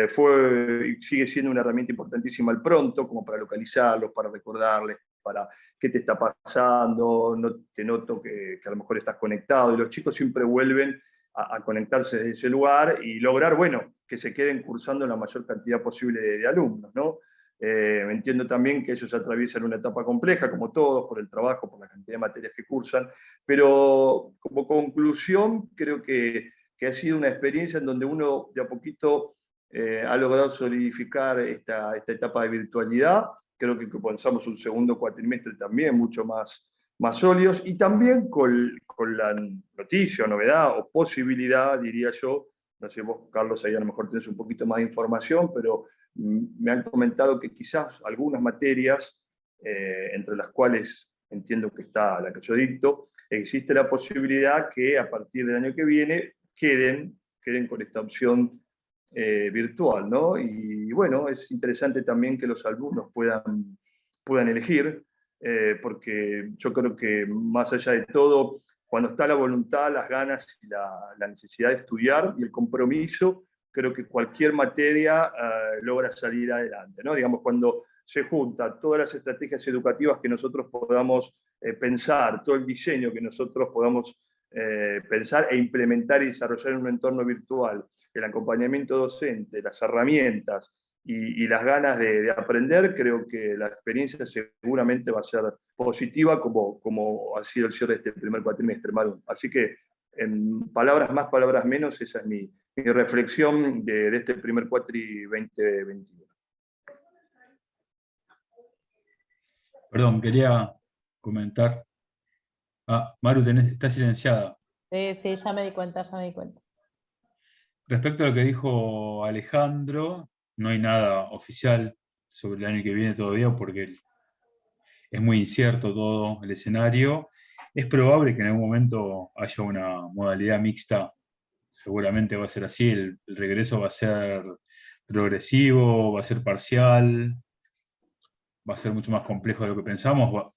Speaker 6: Fue y sigue siendo una herramienta importantísima el pronto, como para localizarlos, para recordarles, para qué te está pasando, no te noto que a lo mejor estás conectado, y los chicos siempre vuelven a conectarse desde ese lugar y lograr, bueno, que se queden cursando la mayor cantidad posible de alumnos, ¿no? Entiendo también que ellos atraviesan una etapa compleja, como todos, por el trabajo, por la cantidad de materias que cursan, pero como conclusión creo que ha sido una experiencia en donde uno de a poquito ha logrado solidificar esta etapa de virtualidad. Creo que comenzamos un segundo cuatrimestre también mucho más sólidos, y también con la noticia, novedad o posibilidad, diría yo, no sé, vos, Carlos, ahí a lo mejor tenés un poquito más de información, pero me han comentado que quizás algunas materias, entre las cuales entiendo que está la que yo dicto, existe la posibilidad que a partir del año que viene queden con esta opción virtual, ¿no? Y bueno, es interesante también que los alumnos puedan elegir, porque yo creo que más allá de todo, cuando está la voluntad, las ganas y la necesidad de estudiar y el compromiso, creo que cualquier materia logra salir adelante, ¿no? Digamos, cuando se juntan todas las estrategias educativas que nosotros podamos pensar, todo el diseño que nosotros podamos pensar e implementar y desarrollar en un entorno virtual, el acompañamiento docente, las herramientas y las ganas de aprender, creo que la experiencia seguramente va a ser positiva como ha sido el cierre de este primer cuatrimestre, Maru. Así que, en palabras más, palabras menos, esa es mi reflexión de este primer cuatri 2021.
Speaker 2: Perdón, quería comentar. Maru, estás silenciada.
Speaker 1: Sí, ya me di cuenta, ya me di cuenta.
Speaker 2: Respecto a lo que dijo Alejandro, no hay nada oficial sobre el año que viene todavía porque es muy incierto todo el escenario. Es probable que en algún momento haya una modalidad mixta, seguramente va a ser así, el regreso va a ser progresivo, va a ser parcial, va a ser mucho más complejo de lo que pensamos, va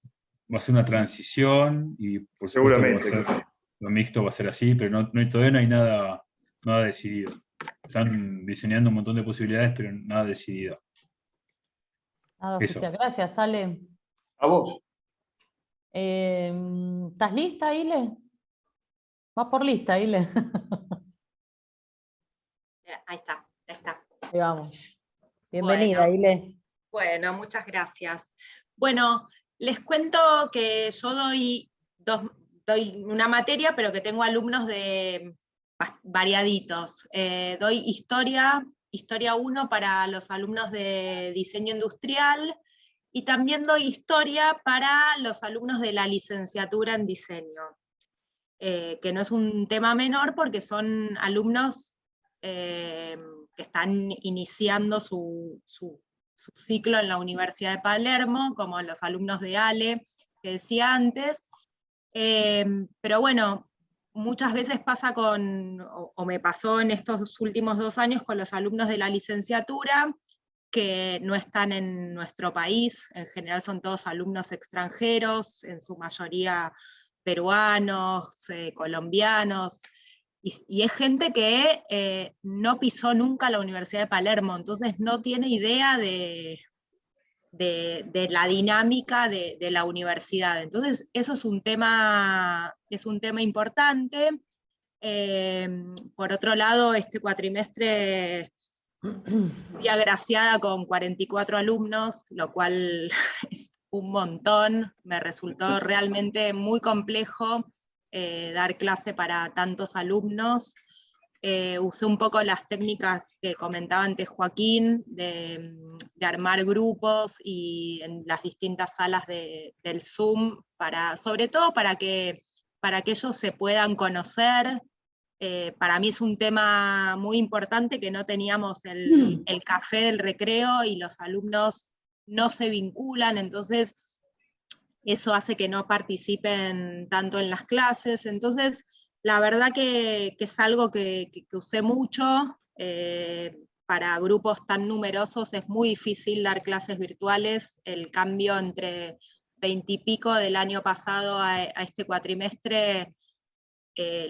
Speaker 2: a ser una transición y por supuesto que va a ser, lo mixto va a ser así, pero todavía no hay nada decidido. Están diseñando un montón de posibilidades, pero nada decidido.
Speaker 1: Nada
Speaker 2: Eso.
Speaker 1: oficial. Gracias, Ale.
Speaker 6: A vos.
Speaker 1: ¿Estás lista, Ile? Va por lista, Ile.
Speaker 7: Ahí está, ahí está.
Speaker 1: Ahí vamos. Bienvenida,
Speaker 7: Bueno.
Speaker 1: Ile.
Speaker 7: Bueno, muchas gracias. Bueno, les cuento que yo doy una materia, pero que tengo alumnos de variaditos. Doy Historia 1 para los alumnos de Diseño Industrial, y también doy Historia para los alumnos de la licenciatura en Diseño, que no es un tema menor porque son alumnos que están iniciando su ciclo en la Universidad de Palermo, como los alumnos de Ale, que decía antes. Pero bueno, muchas veces pasa o me pasó en estos últimos 2 años con los alumnos de la licenciatura, que no están en nuestro país, en general son todos alumnos extranjeros, en su mayoría peruanos, colombianos, y es gente que no pisó nunca la Universidad de Palermo, entonces no tiene idea de la dinámica de la universidad. Entonces eso es un tema importante. Por otro lado, este cuatrimestre fui agraciada con 44 alumnos, lo cual es un montón. Me resultó realmente muy complejo dar clase para tantos alumnos. Usé un poco las técnicas que comentaba antes Joaquín, de armar grupos y en las distintas salas del Zoom, sobre todo para que ellos se puedan conocer. Para mí es un tema muy importante que no teníamos el café del recreo y los alumnos no se vinculan, entonces eso hace que no participen tanto en las clases. Entonces, la verdad que es algo que usé mucho. Para grupos tan numerosos es muy difícil dar clases virtuales. El cambio entre 20 y pico del año pasado a este cuatrimestre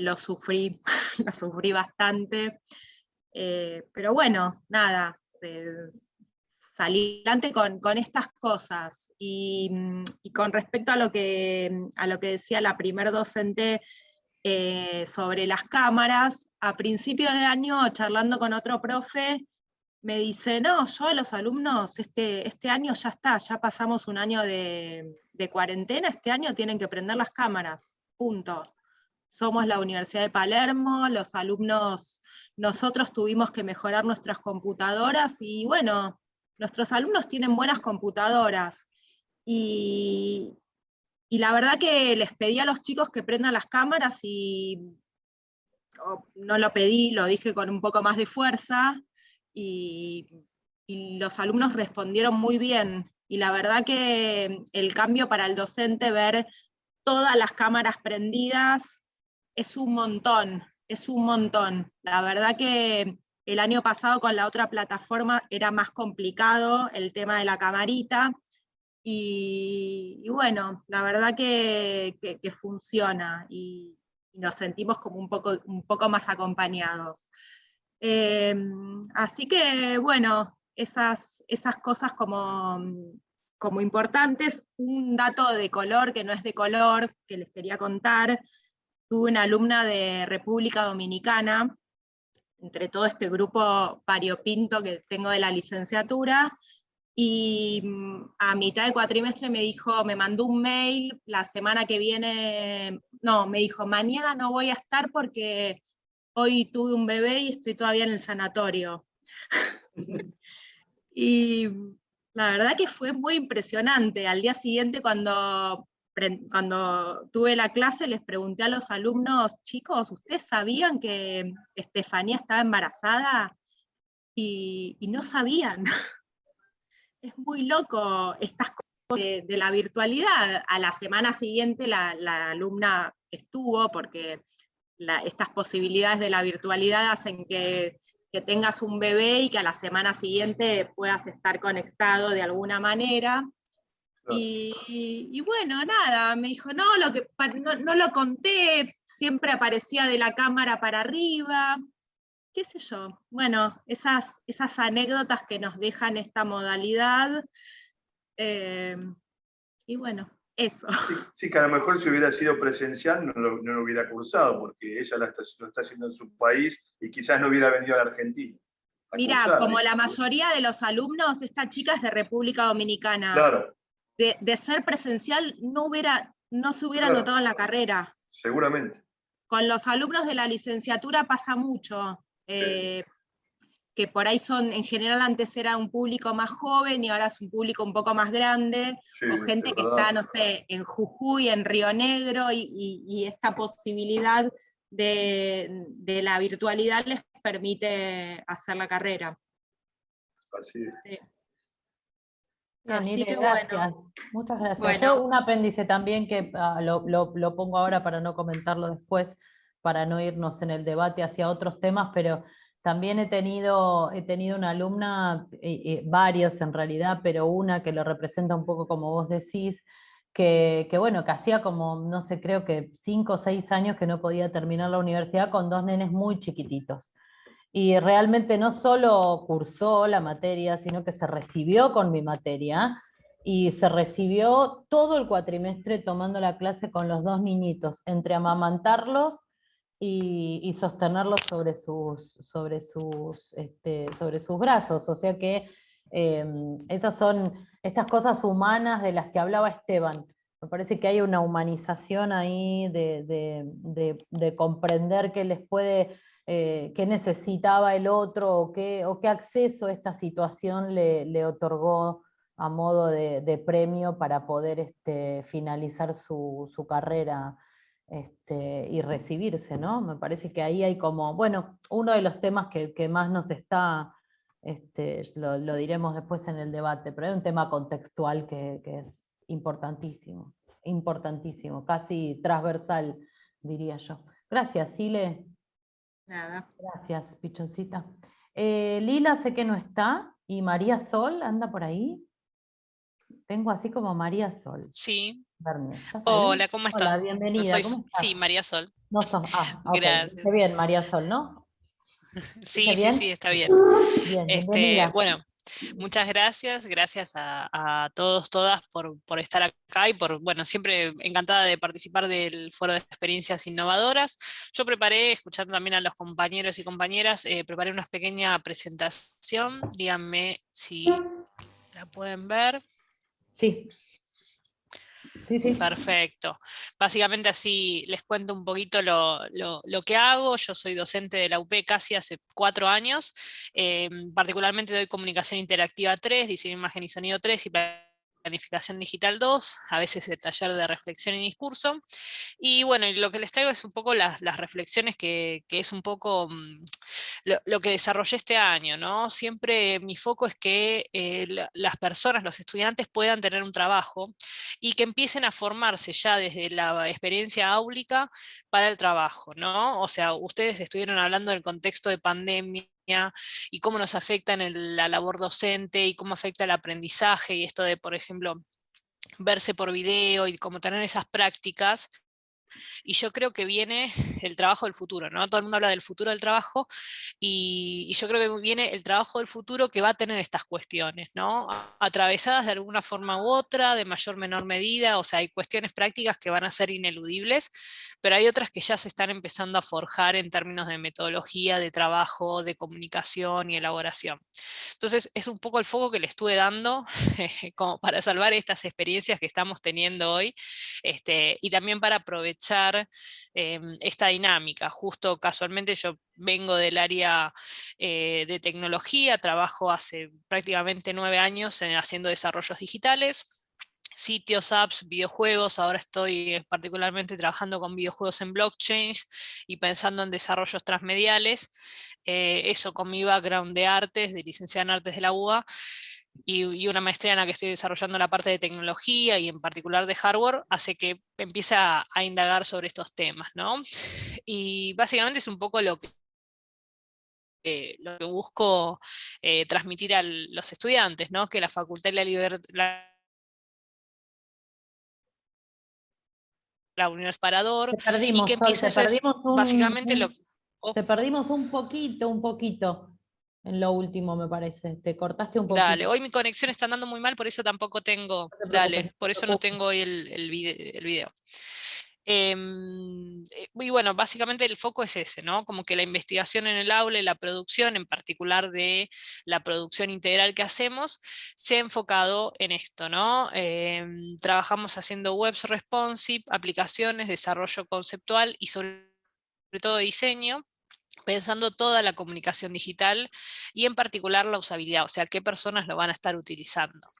Speaker 7: lo sufrí, lo sufrí bastante. Pero bueno, nada, salí adelante con estas cosas. Y con respecto a lo que decía la primer docente sobre las cámaras, a principio de año, charlando con otro profe, me dice, no, yo a los alumnos este año ya está, ya pasamos un año de cuarentena, este año tienen que prender las cámaras, punto. Somos la Universidad de Palermo, los alumnos, nosotros tuvimos que mejorar nuestras computadoras, y bueno, nuestros alumnos tienen buenas computadoras, y la verdad que les pedí a los chicos que prendan las cámaras, y no lo pedí, lo dije con un poco más de fuerza, y los alumnos respondieron muy bien, y la verdad que el cambio para el docente, ver todas las cámaras prendidas, es un montón, es un montón. La verdad que el año pasado con la otra plataforma era más complicado el tema de la camarita, y bueno, la verdad que funciona y nos sentimos como un poco más acompañados. Así que bueno, esas cosas como importantes. Un dato de color que no es de color, que les quería contar: tuve una alumna de República Dominicana, entre todo este grupo variopinto que tengo de la licenciatura, y a mitad de cuatrimestre me dijo, me mandó un mail, la semana que viene, no, me dijo, mañana no voy a estar porque hoy tuve un bebé y estoy todavía en el sanatorio. Y la verdad que fue muy impresionante. Al día siguiente, cuando tuve la clase, les pregunté a los alumnos, chicos, ¿ustedes sabían que Estefanía estaba embarazada? Y no sabían. Es muy loco estas cosas de la virtualidad. A la semana siguiente la alumna estuvo, porque estas posibilidades de la virtualidad hacen que tengas un bebé y que a la semana siguiente puedas estar conectado de alguna manera. Y bueno, nada, me dijo, no, no lo conté, siempre aparecía de la cámara para arriba, qué sé yo. Bueno, esas anécdotas que nos dejan esta modalidad, y bueno, eso.
Speaker 6: Sí, sí, que a lo mejor si hubiera sido presencial no lo hubiera cursado, porque ella lo está haciendo en su país y quizás no hubiera venido a la Argentina a
Speaker 7: Mira,
Speaker 6: cursar.
Speaker 7: como la mayoría de los alumnos, esta chica es de República Dominicana.
Speaker 6: Claro.
Speaker 7: De ser presencial no se hubiera
Speaker 6: Claro.
Speaker 7: notado en la carrera.
Speaker 6: Seguramente.
Speaker 7: Con los alumnos de la licenciatura pasa mucho, que por ahí en general antes era un público más joven y ahora es un público un poco más grande,
Speaker 6: Sí,
Speaker 7: o gente que está, no sé, en Jujuy, en Río Negro, y esta posibilidad de la virtualidad les permite hacer la carrera.
Speaker 6: Así es.
Speaker 7: Sí.
Speaker 1: Bien,
Speaker 7: Así
Speaker 1: Ile,
Speaker 7: que
Speaker 1: gracias.
Speaker 7: bueno.
Speaker 1: Muchas gracias.
Speaker 7: Bueno.
Speaker 1: Yo un apéndice también que lo pongo ahora para no comentarlo después, para no irnos en el debate hacia otros temas, pero también he tenido una alumna, varios en realidad, pero una que lo representa un poco como vos decís, bueno, que hacía como, no sé, creo que 5 o 6 años que no podía terminar la universidad con 2 nenes muy chiquititos. Y realmente no solo cursó la materia, sino que se recibió con mi materia, y se recibió todo el cuatrimestre tomando la clase con los 2 niñitos, entre amamantarlos y sostenerlos sobre sus brazos. O sea que esas son estas cosas humanas de las que hablaba Esteban. Me parece que hay una humanización ahí de comprender qué les puede, qué necesitaba el otro, o qué acceso esta situación le otorgó a modo de premio para poder finalizar su carrera y recibirse, ¿no? Me parece que ahí hay como, bueno, uno de los temas que más nos está, lo diremos después en el debate, pero hay un tema contextual que es importantísimo, importantísimo, casi transversal, diría yo. Gracias, Sile.
Speaker 7: Nada.
Speaker 1: Gracias, Pichoncita. Lila sé que no está, y María Sol anda por ahí. Tengo así como María Sol.
Speaker 8: Sí.
Speaker 1: Bernier. ¿Estás ahí?
Speaker 8: Hola, ¿cómo
Speaker 1: Hola,
Speaker 8: están?
Speaker 1: bienvenida. ¿Cómo estás?
Speaker 8: Sí, María Sol.
Speaker 1: No sos, ok,
Speaker 8: Gracias.
Speaker 1: dice bien, María Sol, ¿no?
Speaker 8: Sí,
Speaker 1: bien?
Speaker 8: sí, está bien.
Speaker 1: Bien, bienvenida.
Speaker 8: Bueno, muchas gracias. Gracias a todos, todas por estar acá y bueno, siempre encantada de participar del Foro de Experiencias Innovadoras. Yo preparé, escuchando también a los compañeros y compañeras, preparé una pequeña presentación. Díganme si la pueden ver.
Speaker 1: Sí. Sí, sí.
Speaker 8: Perfecto. Básicamente así les cuento un poquito lo que hago. Yo soy docente de la UP casi hace 4 años. Particularmente doy comunicación interactiva 3, diseño, imagen y sonido 3 y planificación digital 2, a veces el taller de reflexión y discurso. Y bueno, lo que les traigo es un poco las reflexiones que es un poco lo que desarrollé este año, ¿no? Siempre mi foco es que las personas, los estudiantes puedan tener un trabajo y que empiecen a formarse ya desde la experiencia áulica para el trabajo, ¿no? O sea, ustedes estuvieron hablando del contexto de pandemia y cómo nos afecta en la labor docente y cómo afecta el aprendizaje, y esto de, por ejemplo, verse por video y como tener esas prácticas. Y yo creo que viene el trabajo del futuro, ¿no? Todo el mundo habla del futuro del trabajo, y yo creo que viene el trabajo del futuro que va a tener estas cuestiones, ¿no? Atravesadas de alguna forma u otra, de mayor o menor medida, o sea, hay cuestiones prácticas que van a ser ineludibles, pero hay otras que ya se están empezando a forjar en términos de metodología, de trabajo, de comunicación y elaboración. Entonces, es un poco el foco que le estuve dando como para salvar estas experiencias que estamos teniendo hoy, y también para aprovechar esta dinámica. Justo casualmente yo vengo del área de tecnología, trabajo hace prácticamente 9 años haciendo desarrollos digitales, sitios, apps, videojuegos. Ahora estoy particularmente trabajando con videojuegos en blockchain y pensando en desarrollos transmediales. Eso con mi background de artes, de licenciada en artes de la UBA, y una maestría en la que estoy desarrollando la parte de tecnología y en particular de hardware, hace que empiece a indagar sobre estos temas, ¿no? Y básicamente es un poco lo que busco transmitir a los estudiantes, ¿no? Que la facultad y la universidad parador,
Speaker 1: Te
Speaker 8: y que
Speaker 1: perdimos, Sol,
Speaker 8: empiece eso es básicamente lo que...
Speaker 1: te perdimos un poquito en lo último, me parece. Te cortaste un
Speaker 8: Dale,
Speaker 1: poquito.
Speaker 8: hoy mi conexión está andando muy mal, por eso tampoco tengo,
Speaker 1: No te preocupes, no
Speaker 8: dale,
Speaker 1: te
Speaker 8: por eso no
Speaker 1: preocupes.
Speaker 8: tengo hoy el video. Y bueno, básicamente el foco es ese, ¿no? Como que la investigación en el aula y la producción, en particular de la producción integral que hacemos, se ha enfocado en esto, ¿no? Trabajamos haciendo webs responsive, aplicaciones, desarrollo conceptual y sobre todo diseño, pensando toda la comunicación digital y en particular la usabilidad, o sea, qué personas lo van a estar utilizando.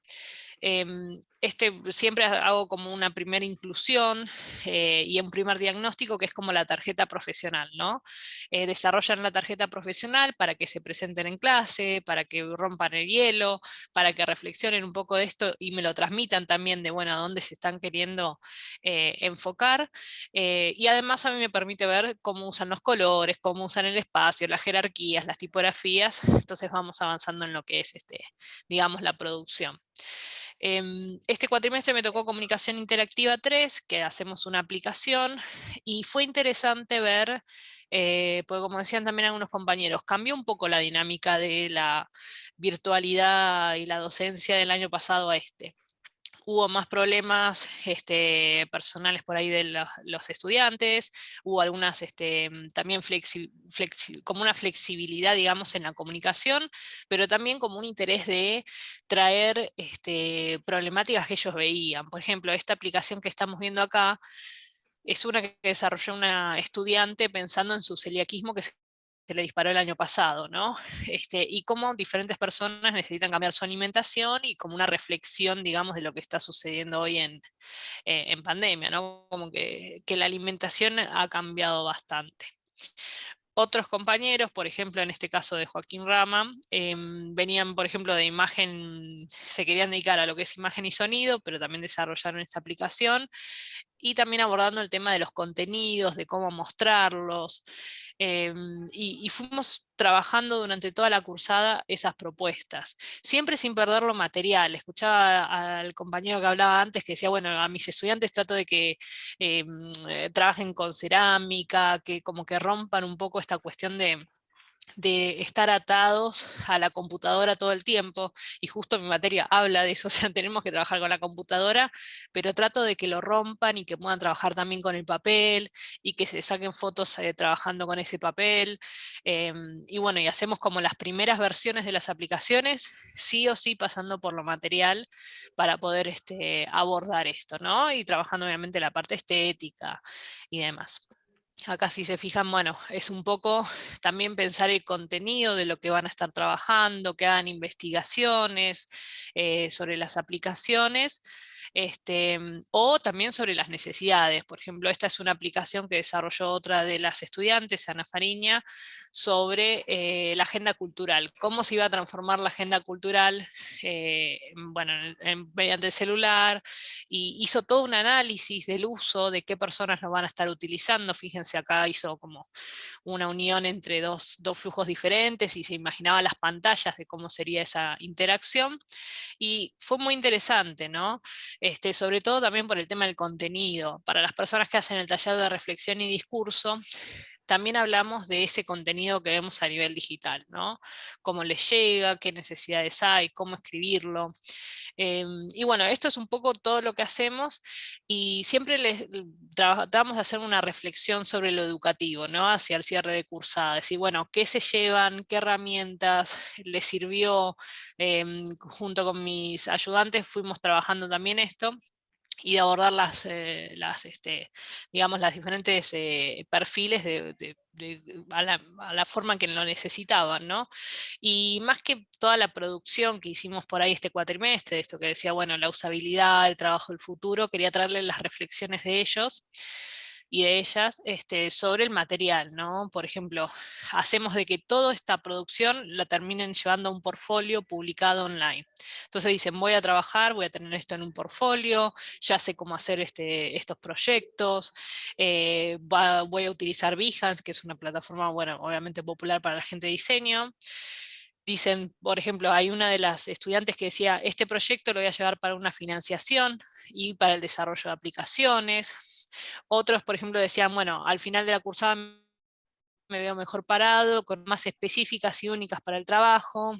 Speaker 8: Siempre hago como una primera inclusión y un primer diagnóstico, que es como la tarjeta profesional, ¿no? Desarrollan la tarjeta profesional para que se presenten en clase, para que rompan el hielo, para que reflexionen un poco de esto y me lo transmitan también de, bueno, a dónde se están queriendo enfocar. Y además a mí me permite ver cómo usan los colores, cómo usan el espacio, las jerarquías, las tipografías. Entonces vamos avanzando en lo que es, digamos, la producción. Este cuatrimestre me tocó Comunicación Interactiva 3, que hacemos una aplicación, y fue interesante ver, porque como decían también algunos compañeros, cambió un poco la dinámica de la virtualidad y la docencia del año pasado a este. Hubo más problemas personales por ahí de los estudiantes, hubo algunas también como una flexibilidad, digamos, en la comunicación, pero también como un interés de traer problemáticas que ellos veían. Por ejemplo, esta aplicación que estamos viendo acá es una que desarrolló una estudiante pensando en su celiaquismo que se le disparó el año pasado, ¿no? Y cómo diferentes personas necesitan cambiar su alimentación y como una reflexión, digamos, de lo que está sucediendo hoy en pandemia, ¿no? Como que la alimentación ha cambiado bastante. Otros compañeros, por ejemplo, en este caso de Joaquín Rama, venían, por ejemplo, de imagen, se querían dedicar a lo que es imagen y sonido, pero también desarrollaron esta aplicación, y también abordando el tema de los contenidos, de cómo mostrarlos, y fuimos trabajando durante toda la cursada esas propuestas, siempre sin perder lo material. Escuchaba al compañero que hablaba antes que decía, bueno, a mis estudiantes trato de que trabajen con cerámica, que como que rompan un poco esta cuestión de estar atados a la computadora todo el tiempo, y justo mi materia habla de eso, o sea, tenemos que trabajar con la computadora, pero trato de que lo rompan y que puedan trabajar también con el papel, y que se saquen fotos trabajando con ese papel, y bueno, y hacemos como las primeras versiones de las aplicaciones, sí o sí pasando por lo material, para poder abordar esto, ¿no? Y trabajando obviamente la parte estética y demás. Acá si se fijan, bueno, es un poco también pensar el contenido de lo que van a estar trabajando, que hagan investigaciones sobre las aplicaciones, o también sobre las necesidades. Por ejemplo, esta es una aplicación que desarrolló otra de las estudiantes, Ana Fariña, sobre la agenda cultural. Cómo se iba a transformar la agenda cultural bueno, mediante el celular, y hizo todo un análisis del uso, de qué personas lo van a estar utilizando. Fíjense, acá hizo como una unión entre dos flujos diferentes y se imaginaba las pantallas de cómo sería esa interacción, y fue muy interesante, ¿no? sobre todo también por el tema del contenido. Para las personas que hacen el taller de reflexión y discurso, también hablamos de ese contenido que vemos a nivel digital, ¿no? Cómo les llega, qué necesidades hay, cómo escribirlo. Y bueno, esto es un poco todo lo que hacemos, y siempre tratamos de hacer una reflexión sobre lo educativo, ¿no? Hacia el cierre de cursada, decir, bueno, ¿qué se llevan? ¿Qué herramientas les sirvió? Junto con mis ayudantes fuimos trabajando también esto, y de abordar digamos, las diferentes perfiles a la forma en que lo necesitaban, ¿no? Y más que toda la producción que hicimos por ahí este cuatrimestre, esto que decía, bueno, la usabilidad, el trabajo del futuro, quería traerles las reflexiones de ellos y de ellas sobre el material, ¿no? Por ejemplo, hacemos de que toda esta producción la terminen llevando a un portfolio publicado online. Entonces dicen, voy a trabajar, voy a tener esto en un portfolio, ya sé cómo hacer estos proyectos, voy a utilizar Behance, que es una plataforma, bueno, obviamente popular para la gente de diseño. Dicen, por ejemplo, hay una de las estudiantes que decía, este proyecto lo voy a llevar para una financiación y para el desarrollo de aplicaciones. Otros, por ejemplo, decían, bueno, al final de la cursada me veo mejor parado, con más específicas y únicas para el trabajo,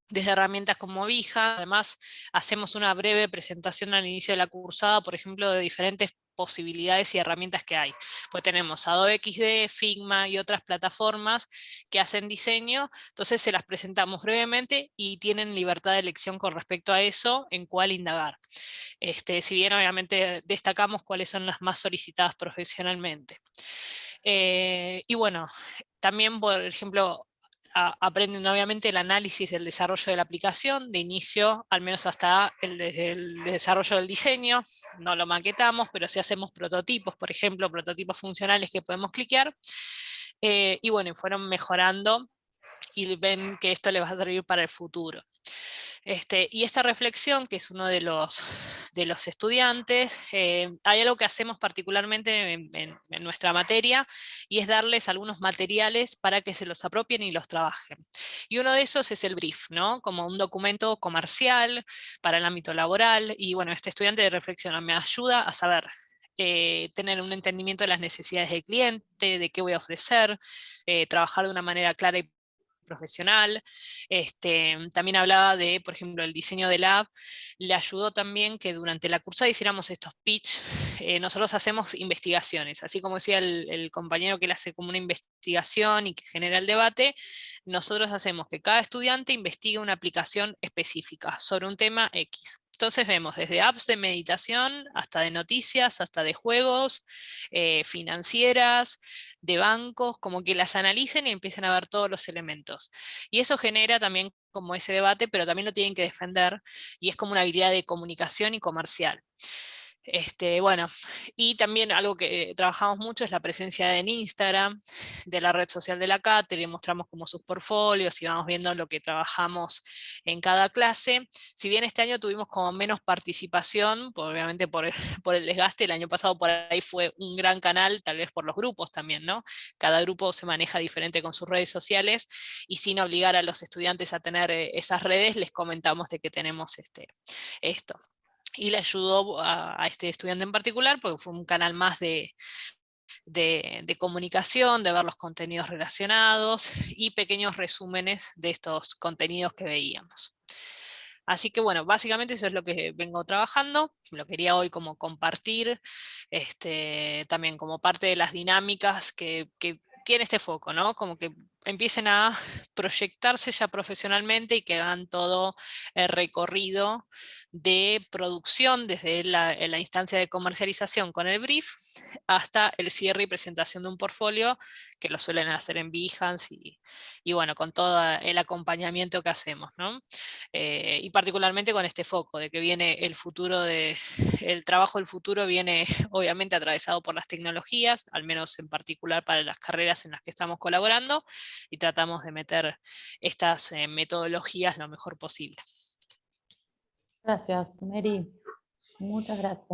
Speaker 8: desde herramientas como Behance. Además, hacemos una breve presentación al inicio de la cursada, por ejemplo, de diferentes posibilidades y herramientas que hay. Pues tenemos Adobe XD, Figma y otras plataformas que hacen diseño, entonces se las presentamos brevemente y tienen libertad de elección con respecto a eso, en cuál indagar. Si bien obviamente destacamos cuáles son las más solicitadas profesionalmente. Y bueno, también, por ejemplo, aprenden obviamente el análisis del desarrollo de la aplicación, de inicio, al menos hasta el desarrollo del diseño. No lo maquetamos, pero sí hacemos prototipos, por ejemplo, prototipos funcionales que podemos cliquear. Y bueno, fueron mejorando y ven que esto les va a servir para el futuro. Y esta reflexión, que es uno de los estudiantes, hay algo que hacemos particularmente en nuestra materia, y es darles algunos materiales para que se los apropien y los trabajen. Y uno de esos es el brief, ¿no? Como un documento comercial para el ámbito laboral, y bueno, este estudiante de reflexión me ayuda a saber tener un entendimiento de las necesidades del cliente, de qué voy a ofrecer, trabajar de una manera clara y profesional. También hablaba de, por ejemplo, el diseño del app. Le ayudó también que durante la cursada hiciéramos estos pitch. Nosotros hacemos investigaciones, así como decía el compañero que él hace como una investigación y que genera el debate. Nosotros hacemos que cada estudiante investigue una aplicación específica sobre un tema X. Entonces vemos desde apps de meditación, hasta de noticias, hasta de juegos, financieras, de bancos, como que las analicen y empiecen a ver todos los elementos. Y eso genera también como ese debate, pero también lo tienen que defender, y es como una habilidad de comunicación y comercial. Bueno, y también algo que trabajamos mucho es la presencia en Instagram, de la red social de la cátedra, y mostramos como sus portfolios y vamos viendo lo que trabajamos en cada clase. Si bien este año tuvimos como menos participación, obviamente por el desgaste, el año pasado por ahí fue un gran canal, tal vez por los grupos también, ¿no? Cada grupo se maneja diferente con sus redes sociales, y sin obligar a los estudiantes a tener esas redes, les comentamos de que tenemos esto. Y le ayudó a este estudiante en particular, porque fue un canal más de comunicación, de ver los contenidos relacionados y pequeños resúmenes de estos contenidos que veíamos. Así que bueno, básicamente eso es lo que vengo trabajando. Lo quería hoy como compartir, también como parte de las dinámicas que tiene este foco, ¿no? Como que empiecen a proyectarse ya profesionalmente y que hagan todo el recorrido de producción desde la instancia de comercialización con el brief hasta el cierre y presentación de un portfolio, que lo suelen hacer en Behance y bueno, con todo el acompañamiento que hacemos, ¿no? Y particularmente con este foco de que viene el futuro el trabajo del futuro viene obviamente atravesado por las tecnologías, al menos en particular para las carreras en las que estamos colaborando, y tratamos de meter estas metodologías lo mejor posible.
Speaker 1: Gracias, Mary. Muchas gracias.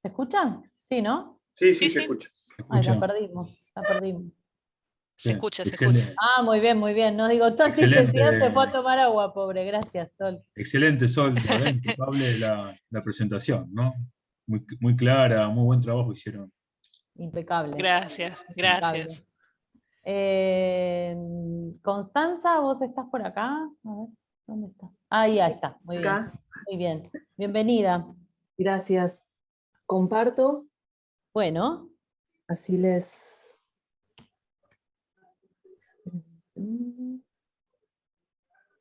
Speaker 1: ¿Se escuchan? Sí, ¿no?
Speaker 6: Sí,
Speaker 8: Sí,
Speaker 6: se
Speaker 8: sí.
Speaker 6: escucha.
Speaker 1: Ay, la perdimos.
Speaker 8: Se
Speaker 2: Sí,
Speaker 8: escucha, se
Speaker 2: excelente.
Speaker 8: escucha.
Speaker 1: Ah, muy bien, muy bien. No digo, tanta
Speaker 2: Excelente.
Speaker 1: intensidad se fue a tomar agua, pobre. Gracias, Sol.
Speaker 2: Excelente, Sol, la verdad, impecable la presentación, ¿no? Muy clara, muy buen trabajo hicieron.
Speaker 1: Impecable.
Speaker 8: Gracias,
Speaker 1: Impecable.
Speaker 8: gracias.
Speaker 1: Constanza, ¿vos estás por acá? A ver, ¿dónde estás? Ahí está, muy bien.
Speaker 9: Acá.
Speaker 1: Muy bien. Bienvenida.
Speaker 9: Gracias. Comparto,
Speaker 1: Bueno,
Speaker 9: así les...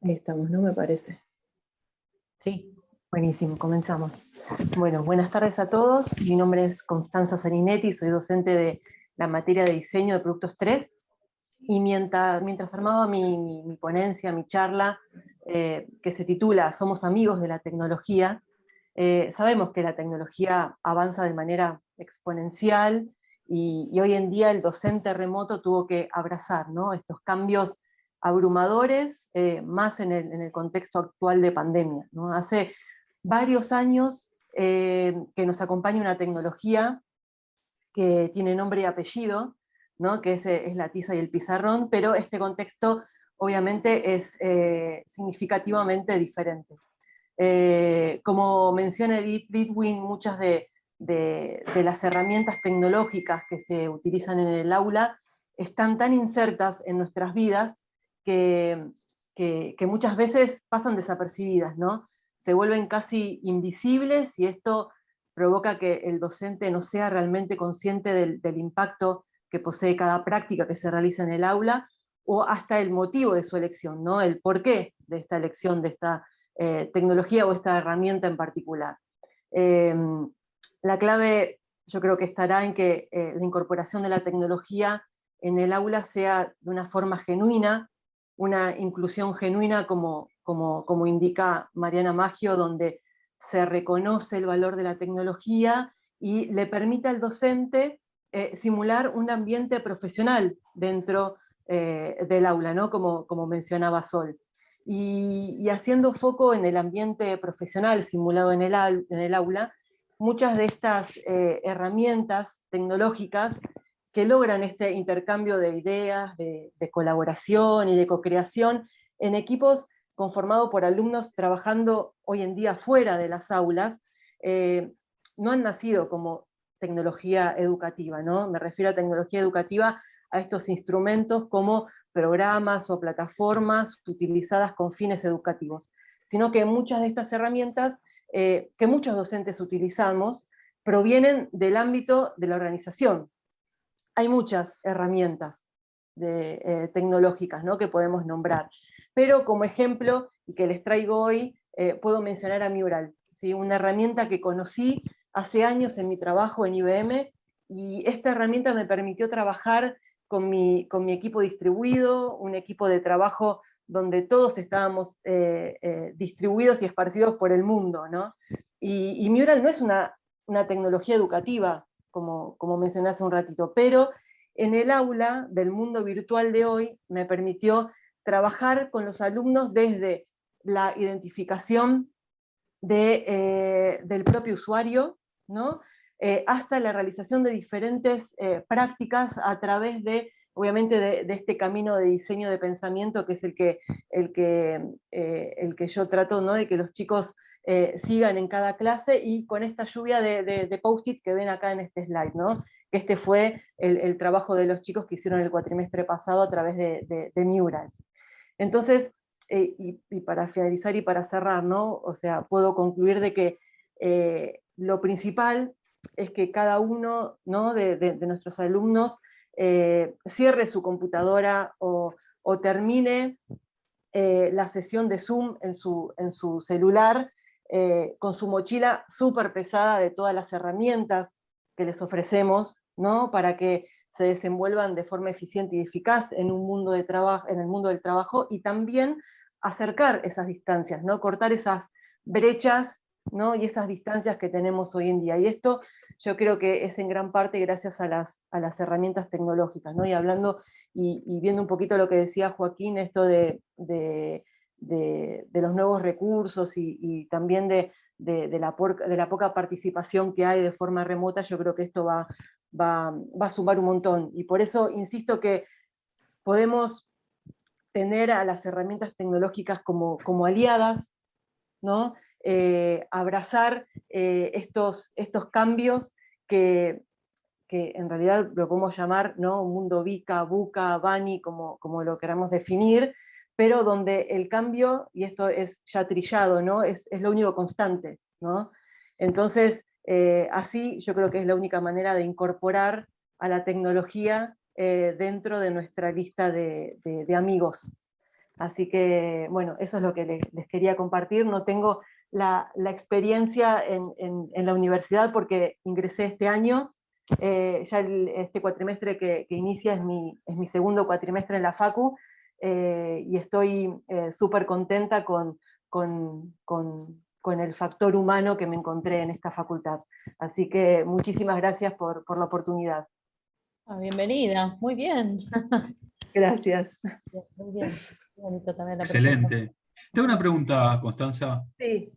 Speaker 9: Ahí estamos, ¿no? Me parece.
Speaker 1: sí.
Speaker 9: Buenísimo, comenzamos. Bueno, buenas tardes a todos. Mi nombre es Constanza Sarinetti, soy docente de la materia de diseño de productos 3. Y mientras armaba mi ponencia, mi charla, que se titula Somos amigos de la tecnología, sabemos que la tecnología avanza de manera exponencial y hoy en día el docente remoto tuvo que abrazar, ¿no?, estos cambios abrumadores, más en el contexto actual de pandemia, ¿no? Hace varios años que nos acompaña una tecnología que tiene nombre y apellido, ¿no?, que es la tiza y el pizarrón, pero este contexto obviamente es significativamente diferente. Como menciona Edith Britwin, muchas de las herramientas tecnológicas que se utilizan en el aula están tan insertas en nuestras vidas que muchas veces pasan desapercibidas, ¿no? Se vuelven casi invisibles y esto provoca que el docente no sea realmente consciente del impacto que posee cada práctica que se realiza en el aula, o hasta el motivo de su elección, ¿no?, el porqué de esta elección, de esta tecnología o esta herramienta en particular. La clave yo creo que estará en que la incorporación de la tecnología en el aula sea de una forma genuina, una inclusión genuina como indica Mariana Maggio, donde se reconoce el valor de la tecnología y le permite al docente simular un ambiente profesional dentro del aula, ¿no?, como mencionaba Sol. Y haciendo foco en el ambiente profesional simulado en el aula, muchas de estas herramientas tecnológicas que logran este intercambio de ideas, de colaboración y de co-creación en equipos conformados por alumnos trabajando hoy en día fuera de las aulas, no han nacido como tecnología educativa, ¿no? Me refiero a tecnología educativa a estos instrumentos como programas o plataformas utilizadas con fines educativos, sino que muchas de estas herramientas que muchos docentes utilizamos provienen del ámbito de la organización. Hay muchas herramientas tecnológicas, ¿no?, que podemos nombrar, pero como ejemplo, y que les traigo hoy, puedo mencionar a Mural, ¿sí?, una herramienta que conocí hace años en mi trabajo en IBM, y esta herramienta me permitió trabajar con mi equipo distribuido, un equipo de trabajo donde todos estábamos distribuidos y esparcidos por el mundo, ¿no? Y Mural no es una tecnología educativa, como mencioné hace un ratito, pero en el aula del mundo virtual de hoy me permitió trabajar con los alumnos desde la identificación del propio usuario, ¿no?, hasta la realización de diferentes prácticas a través de, obviamente, de este camino de diseño de pensamiento, que es el que yo trato, ¿no?, de que los chicos sigan en cada clase, y con esta lluvia de post-it que ven acá en este slide, ¿no?, que este fue el trabajo de los chicos que hicieron el cuatrimestre pasado a través de Mural. Entonces, y para finalizar y para cerrar, ¿no?, o sea, puedo concluir de que lo principal es que cada uno, ¿no?, de nuestros alumnos cierre su computadora o termine la sesión de Zoom en su celular con su mochila súper pesada de todas las herramientas que les ofrecemos, ¿no?, para que se desenvuelvan de forma eficiente y eficaz en un mundo de trabajo, en el mundo del trabajo, y también acercar esas distancias, ¿no?, cortar esas brechas, ¿no?, y esas distancias que tenemos hoy en día. Y esto yo creo que es en gran parte gracias a las herramientas tecnológicas, ¿no? Y hablando y viendo un poquito lo que decía Joaquín, esto de los nuevos recursos y también de la poca participación que hay de forma remota, yo creo que esto va a sumar un montón. Y por eso insisto que podemos tener a las herramientas tecnológicas como aliadas, ¿no? Abrazar estos cambios que en realidad lo podemos llamar, ¿no?, un mundo VICA, VUCA, BANI, como lo queramos definir, pero donde el cambio, y esto es ya trillado, ¿no?, es lo único constante, ¿no? Entonces, así yo creo que es la única manera de incorporar a la tecnología dentro de nuestra lista de amigos. Así que, bueno, eso es lo que les quería compartir. No tengo la experiencia en la universidad porque ingresé este año. Ya este cuatrimestre que inicia es mi segundo cuatrimestre en la Facu, y estoy súper contenta con el factor humano que me encontré en esta facultad. Así que muchísimas gracias por la oportunidad.
Speaker 1: Bienvenida, muy bien.
Speaker 9: Gracias.
Speaker 1: Muy bien. Bonito también la
Speaker 2: Excelente. Tengo una pregunta, Constanza.
Speaker 9: Sí.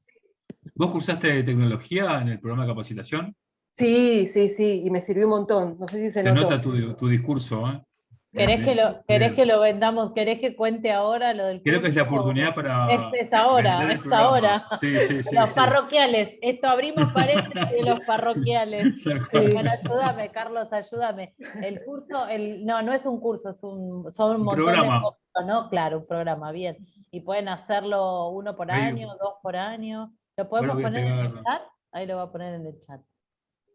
Speaker 2: ¿Vos cursaste tecnología en el programa de capacitación?
Speaker 9: Sí, y me sirvió un montón. No sé si se
Speaker 2: Te
Speaker 9: notó.
Speaker 2: nota tu discurso, ¿eh?
Speaker 1: ¿Querés que lo vendamos? ¿Querés que cuente ahora lo del curso?
Speaker 2: Creo que es la oportunidad para
Speaker 1: Es ahora,
Speaker 2: vender el
Speaker 1: es
Speaker 2: programa.
Speaker 1: ahora.
Speaker 2: Sí.
Speaker 1: Los parroquiales, esto abrimos paréntesis de los parroquiales. Bueno, ayúdame, Carlos, ayúdame. El curso, no es un curso, son un montón
Speaker 2: programa.
Speaker 1: de cosas, ¿no? Claro, un programa, bien. Y pueden hacerlo 1 por
Speaker 2: Ahí.
Speaker 1: año, 2 por año. ¿Lo podemos
Speaker 2: Ahora voy a
Speaker 1: poner en el
Speaker 2: pegarlo.
Speaker 1: chat? Ahí lo voy a poner en el chat.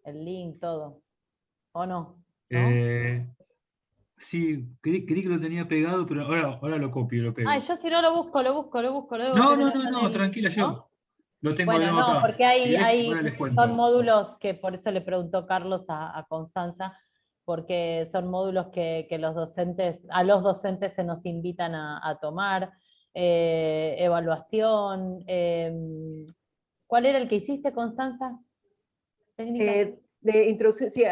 Speaker 1: El link, todo. ¿O no?
Speaker 2: Sí, creí que lo tenía pegado, pero ahora lo copio y lo pego.
Speaker 1: Ay, yo si no lo busco, debo
Speaker 2: No,
Speaker 1: tener acá en el-
Speaker 2: tranquila,
Speaker 1: ¿no?
Speaker 2: yo lo tengo
Speaker 1: Bueno, no,
Speaker 2: acá.
Speaker 1: porque
Speaker 2: Si ves, ahora les cuento.
Speaker 1: son módulos que por eso le preguntó Carlos a Constanza, porque son módulos que a los docentes se nos invitan a tomar, evaluación. ¿Cuál era el que hiciste, Constanza? ¿Técnica?
Speaker 9: De introducción, sí,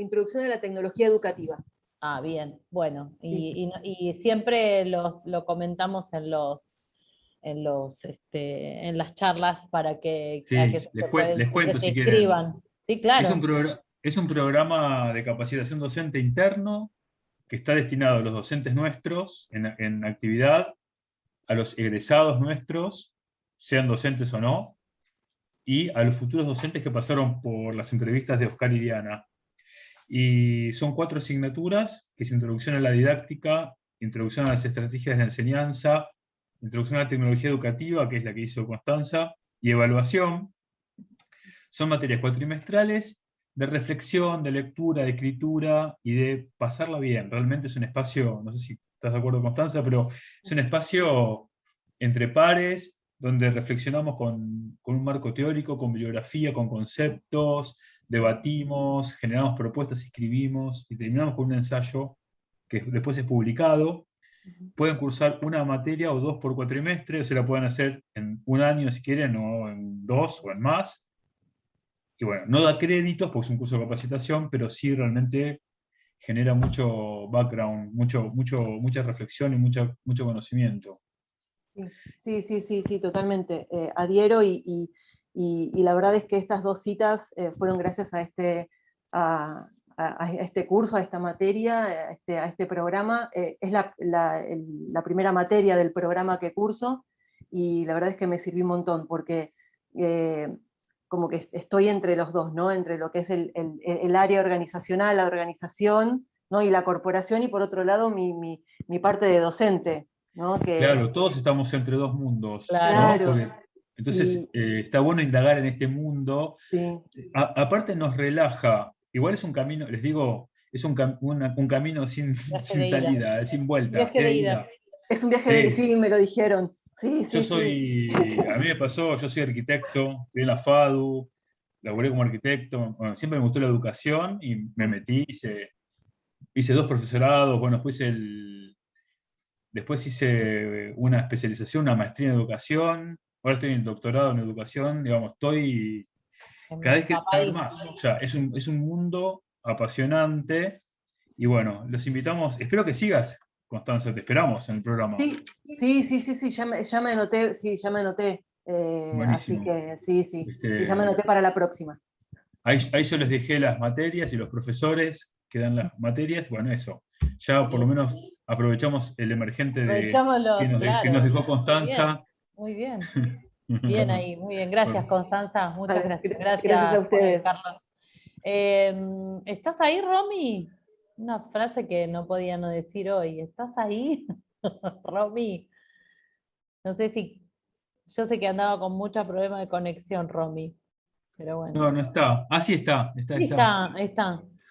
Speaker 9: introducción a la tecnología educativa.
Speaker 1: Ah, bien, bueno, y siempre lo comentamos en las charlas para que,
Speaker 2: Sí, les cuento
Speaker 1: se
Speaker 2: si quieren.
Speaker 1: inscriban. Sí, claro.
Speaker 2: Es un programa de capacitación docente interno que está destinado a los docentes nuestros en actividad, a los egresados nuestros, sean docentes o no, y a los futuros docentes que pasaron por las entrevistas de Oscar y Diana. Y son 4 asignaturas, que es Introducción a la Didáctica, Introducción a las Estrategias de la Enseñanza, Introducción a la Tecnología Educativa, que es la que hizo Constanza, y Evaluación. Son materias cuatrimestrales de reflexión, de lectura, de escritura y de pasarla bien. Realmente es un espacio, no sé si estás de acuerdo, Constanza, pero es un espacio entre pares, donde reflexionamos con un marco teórico, con bibliografía, con conceptos, debatimos, generamos propuestas, escribimos y terminamos con un ensayo que después es publicado. Pueden cursar una materia o 2 por cuatrimestre, o se la pueden hacer en 1 año si quieren, o en 2 o en más. Y bueno, no da créditos porque es un curso de capacitación, pero sí realmente genera mucho background, mucha reflexión y mucho conocimiento.
Speaker 9: Sí, totalmente. Adhiero y la verdad es que estas 2 citas fueron gracias a este curso, a esta materia, a este programa. Es la primera materia del programa que curso y la verdad es que me sirvió un montón porque como que estoy entre los dos, ¿no? Entre lo que es el área organizacional, la organización, ¿no?, y la corporación, y por otro lado mi parte de docente, ¿no?
Speaker 2: Claro, todos estamos entre 2 mundos,
Speaker 1: Claro.
Speaker 2: ¿no? Entonces está bueno indagar en este mundo.
Speaker 9: Sí.
Speaker 2: Aparte nos relaja, igual es un camino, les digo, es un camino sin salida, sin vuelta.
Speaker 1: Viaje de ida.
Speaker 9: Es un viaje de ida, sí, me lo dijeron.
Speaker 2: A mí me pasó, yo soy arquitecto, estoy en la FADU, laburé como arquitecto, bueno, siempre me gustó la educación y me metí, hice 2 profesorados, bueno, después hice una especialización, una maestría en educación, ahora estoy en doctorado en educación, digamos, estoy cada vez que saber más. O sea, es un mundo apasionante y bueno, los invitamos, espero que sigas, Constanza, te esperamos en el programa.
Speaker 9: Sí, ya me anoté, así que sí, ya me anoté para la próxima.
Speaker 2: Ahí yo les dejé las materias y los profesores que dan las materias, bueno, eso. ya por lo menos aprovechamos el emergente
Speaker 1: Aprovechámoslo,
Speaker 2: que nos
Speaker 1: claro.
Speaker 2: dejó Constanza.
Speaker 1: Muy bien. Bien ahí, muy bien. Gracias, Constanza. Muchas gracias.
Speaker 9: Gracias a ustedes.
Speaker 1: Carlos. ¿Estás ahí, Romy? Una frase que no podía no decir hoy. ¿Estás ahí, Romy? No sé si... Yo sé que andaba con muchos problemas de conexión, Romy. Pero bueno.
Speaker 2: No, no está. Ah, sí está.
Speaker 1: Sí, está.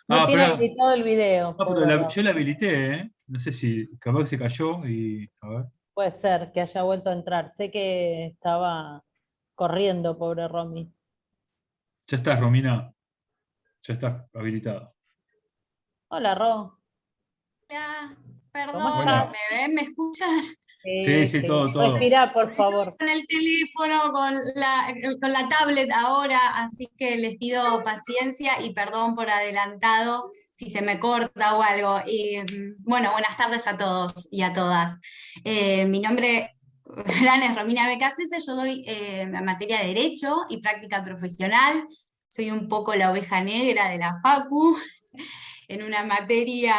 Speaker 1: No
Speaker 2: Ah,
Speaker 1: tiene
Speaker 2: pero,
Speaker 1: habilitado el video.
Speaker 2: no, pero yo la habilité, ¿eh? No sé si capaz que se cayó y. A ver.
Speaker 1: Puede ser que haya vuelto a entrar. Sé que estaba corriendo, pobre Romy.
Speaker 2: Ya estás, Romina. Ya estás habilitada.
Speaker 1: Hola, Ro.
Speaker 10: Hola,
Speaker 1: ¿Cómo
Speaker 10: perdón,
Speaker 1: estás?
Speaker 10: ¿me ven? ¿Me escuchan?
Speaker 2: Sí, todo.
Speaker 1: Respira, por favor.
Speaker 10: Con el teléfono, con la tablet ahora, así que les pido paciencia y perdón por adelantado si se me corta o algo. Y, bueno, buenas tardes a todos y a todas. Mi nombre es Romina Becasese, yo doy materia de Derecho y Práctica Profesional. Soy un poco la oveja negra de la Facu, en una materia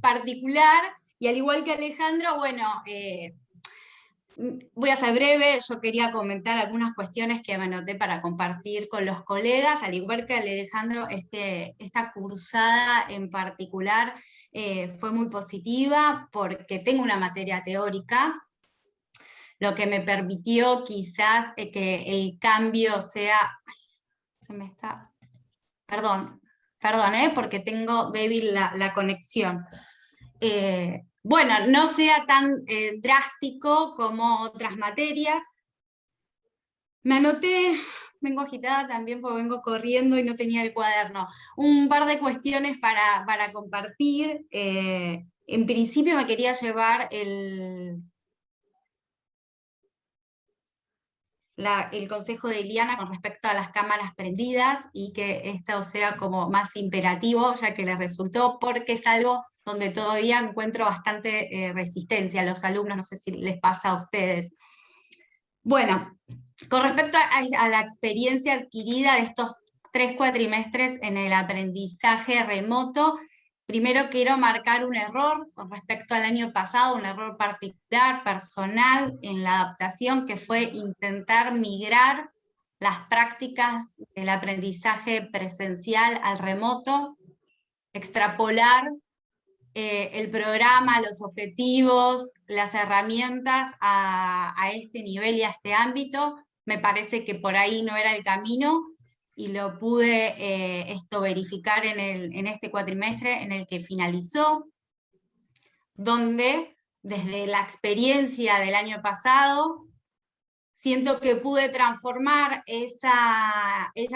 Speaker 10: particular, y al igual que Alejandro, bueno, voy a ser breve. Yo quería comentar algunas cuestiones que me anoté para compartir con los colegas. Al igual que Alejandro, esta cursada en particular fue muy positiva porque tengo una materia teórica, lo que me permitió quizás que el cambio sea... Se me está... Perdón, porque tengo débil la conexión. Bueno, no sea tan drástico como otras materias. Me anoté, vengo agitada también porque vengo corriendo y no tenía el cuaderno. Un par de cuestiones para compartir. En principio me quería llevar el consejo de Iliana con respecto a las cámaras prendidas, y que esto sea como más imperativo, ya que les resultó, porque es algo donde todavía encuentro bastante resistencia a los alumnos, no sé si les pasa a ustedes. Bueno, con respecto a la experiencia adquirida de estos 3 cuatrimestres en el aprendizaje remoto, primero quiero marcar un error con respecto al año pasado, un error particular, personal, en la adaptación, que fue intentar migrar las prácticas del aprendizaje presencial al remoto, extrapolar el programa, los objetivos, las herramientas a este nivel y a este ámbito. Me parece que por ahí no era el camino, y lo pude verificar en este cuatrimestre en el que finalizó, donde desde la experiencia del año pasado siento que pude transformar ese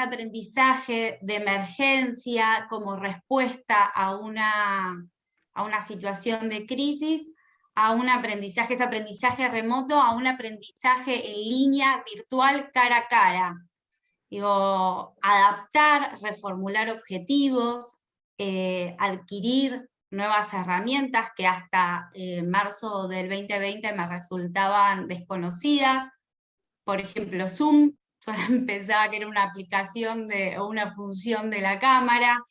Speaker 10: aprendizaje de emergencia como respuesta a una situación de crisis, a un aprendizaje, ese aprendizaje remoto, a un aprendizaje en línea, virtual, cara a cara. Digo, adaptar, reformular objetivos, adquirir nuevas herramientas que hasta marzo del 2020 me resultaban desconocidas. Por ejemplo, Zoom, solo pensaba que era una aplicación o una función de la cámara.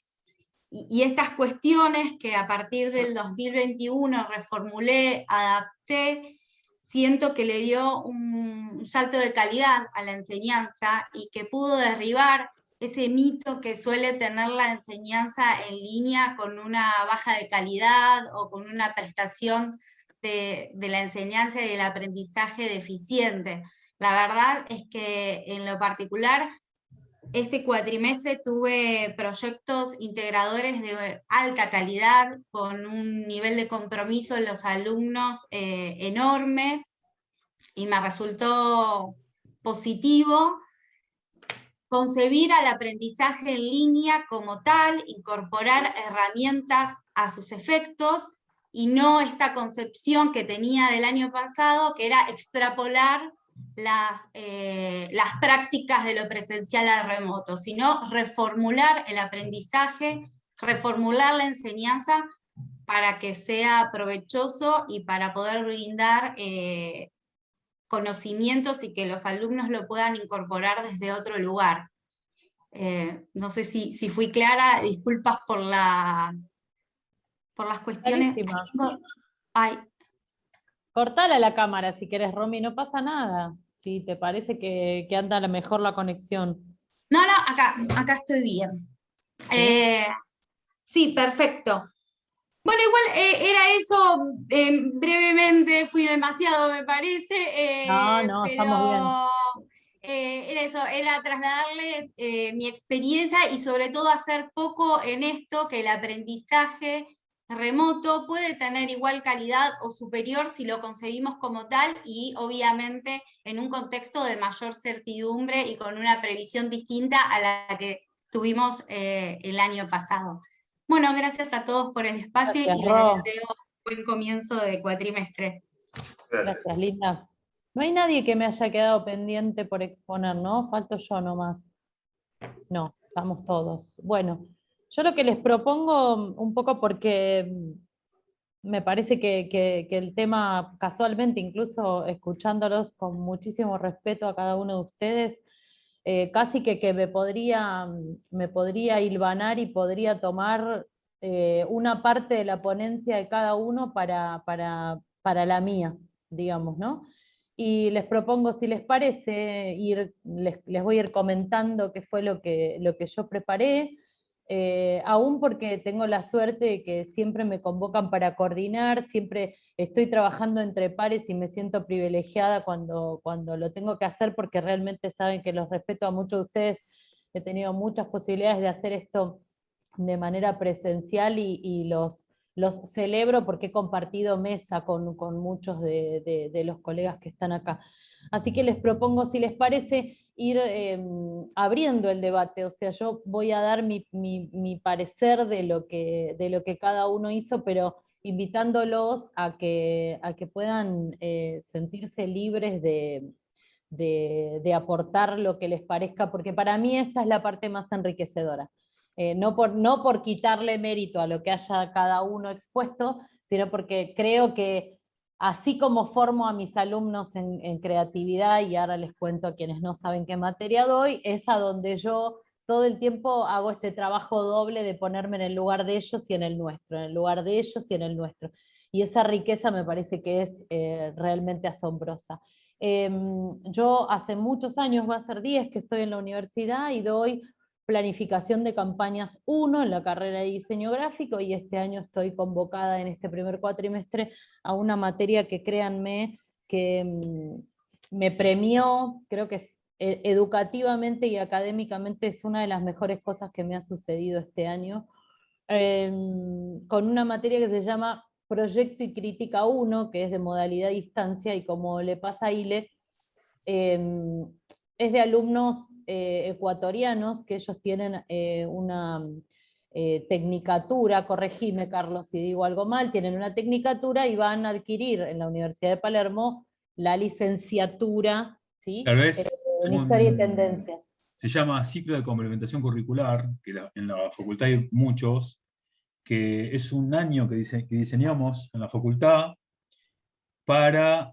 Speaker 10: Y estas cuestiones que a partir del 2021 reformulé, adapté, siento que le dio un salto de calidad a la enseñanza, y que pudo derribar ese mito que suele tener la enseñanza en línea con una baja de calidad o con una prestación de la enseñanza y del aprendizaje deficiente. La verdad es que en lo particular, este cuatrimestre tuve proyectos integradores de alta calidad, con un nivel de compromiso en los alumnos enorme, y me resultó positivo concebir al aprendizaje en línea como tal, incorporar herramientas a sus efectos, y no esta concepción que tenía del año pasado, que era extrapolar las prácticas de lo presencial al remoto, sino reformular el aprendizaje, reformular la enseñanza para que sea provechoso y para poder brindar conocimientos y que los alumnos lo puedan incorporar desde otro lugar. No sé si fui clara, disculpas por la por las cuestiones...
Speaker 1: Clarísima.
Speaker 10: Ay,
Speaker 1: Cortala la cámara si querés, Romy, no pasa nada. Si te parece que anda a lo mejor la conexión.
Speaker 10: no, acá estoy bien. Sí, perfecto. Bueno, igual era eso, brevemente, fui demasiado, me parece,
Speaker 1: No, estamos bien.
Speaker 10: era eso, era trasladarles mi experiencia y sobre todo hacer foco en esto, que el aprendizaje remoto puede tener igual calidad o superior si lo concebimos como tal y obviamente en un contexto de mayor certidumbre y con una previsión distinta a la que tuvimos el año pasado. Bueno, gracias a todos por el espacio
Speaker 1: Gracias,
Speaker 10: y les
Speaker 1: Ro.
Speaker 10: deseo un buen comienzo de cuatrimestre.
Speaker 1: Gracias, Linda. No hay nadie que me haya quedado pendiente por exponer, ¿no? Falto yo nomás. No, estamos todos. Bueno, yo lo que les propongo, un poco porque me parece que el tema, casualmente, incluso escuchándolos con muchísimo respeto a cada uno de ustedes, casi que me podría hilvanar y podría tomar una parte de la ponencia de cada uno para la mía, digamos, ¿no? Y les propongo, si les parece, les voy a ir comentando qué fue lo que yo preparé, aún porque tengo la suerte de que siempre me convocan para coordinar, siempre estoy trabajando entre pares y me siento privilegiada cuando lo tengo que hacer, porque realmente saben que los respeto a muchos de ustedes. He tenido muchas posibilidades de hacer esto de manera presencial y los celebro porque he compartido mesa con muchos de los colegas que están acá. Así que les propongo, si les parece, ir abriendo el debate. O sea, yo voy a dar mi parecer de lo que cada uno hizo, pero invitándolos a que puedan sentirse libres de aportar lo que les parezca, porque para mí esta es la parte más enriquecedora. No por quitarle mérito a lo que haya cada uno expuesto, sino porque creo que así como formo a mis alumnos en creatividad, y ahora les cuento a quienes no saben qué materia doy, es a donde yo todo el tiempo hago este trabajo doble de ponerme en el lugar de ellos y en el nuestro, en el lugar de ellos y en el nuestro. Y esa riqueza me parece que es realmente asombrosa. Yo hace muchos años, va a ser 10 que estoy en la universidad y doy planificación de campañas 1 en la carrera de diseño gráfico, y este año estoy convocada en este primer cuatrimestre a una materia que, créanme, que me premió, creo que educativamente y académicamente es una de las mejores cosas que me ha sucedido este año, con una materia que se llama Proyecto y Crítica 1, que es de modalidad distancia, y como le pasa a Ile, es de alumnos ecuatorianos, que ellos tienen una tecnicatura, corregime Carlos si digo algo mal, tienen una tecnicatura y van a adquirir en la Universidad de Palermo la licenciatura, ¿sí?
Speaker 2: Tal vez
Speaker 1: En Historia y Tendencias.
Speaker 2: se llama ciclo de complementación curricular, que en la facultad hay muchos, que es un año que diseñamos en la facultad para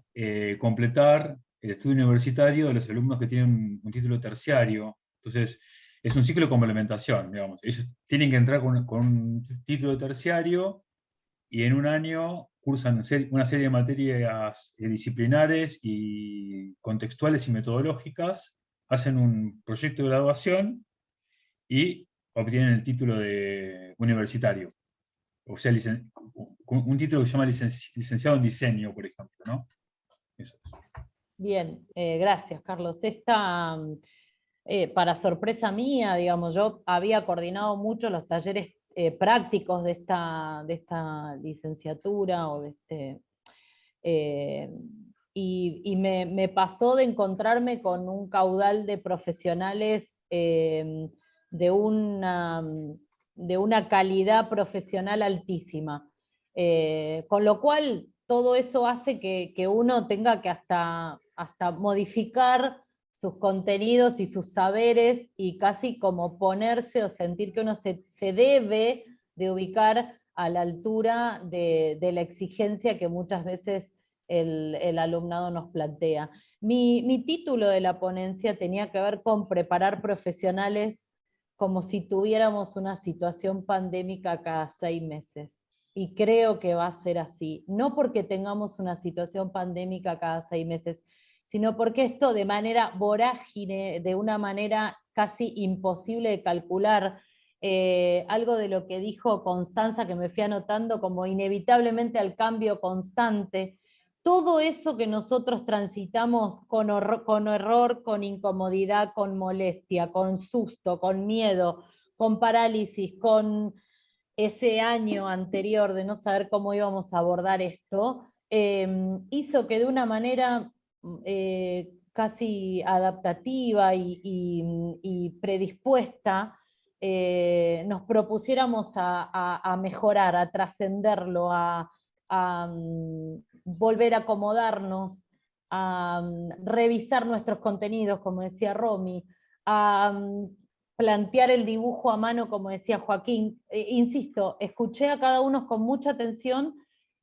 Speaker 2: completar el estudio universitario de los alumnos que tienen un título terciario. Entonces, es un ciclo de complementación, digamos. Ellos tienen que entrar con un título terciario y en un año cursan una serie de materias disciplinares y contextuales y metodológicas, hacen un proyecto de graduación y obtienen el título de universitario. O sea, un título que se llama licenciado en diseño, por ejemplo, ¿no? Eso es.
Speaker 1: Bien, gracias, Carlos. Esta, para sorpresa mía, digamos, yo había coordinado mucho los talleres prácticos de esta licenciatura, o de y me pasó de encontrarme con un caudal de profesionales de una calidad profesional altísima. Con lo cual, todo eso hace que uno tenga que hasta modificar sus contenidos y sus saberes, y casi como ponerse o sentir que uno se debe de ubicar a la altura de la exigencia que muchas veces el alumnado nos plantea. Mi título de la ponencia tenía que ver con preparar profesionales como si tuviéramos una situación pandémica cada 6 meses. y creo que va a ser así, no porque tengamos una situación pandémica cada 6 meses, sino porque esto de manera vorágine, de una manera casi imposible de calcular, algo de lo que dijo Constanza, que me fui anotando, como inevitablemente al cambio constante, todo eso que nosotros transitamos con error, con incomodidad, con molestia, con susto, con miedo, con parálisis, con ese año anterior de no saber cómo íbamos a abordar esto, hizo que de una manera casi adaptativa y predispuesta nos propusiéramos a mejorar, a trascenderlo, a volver a acomodarnos, a revisar nuestros contenidos, como decía Romy, a plantear el dibujo a mano, como decía Joaquín. Insisto, escuché a cada uno con mucha atención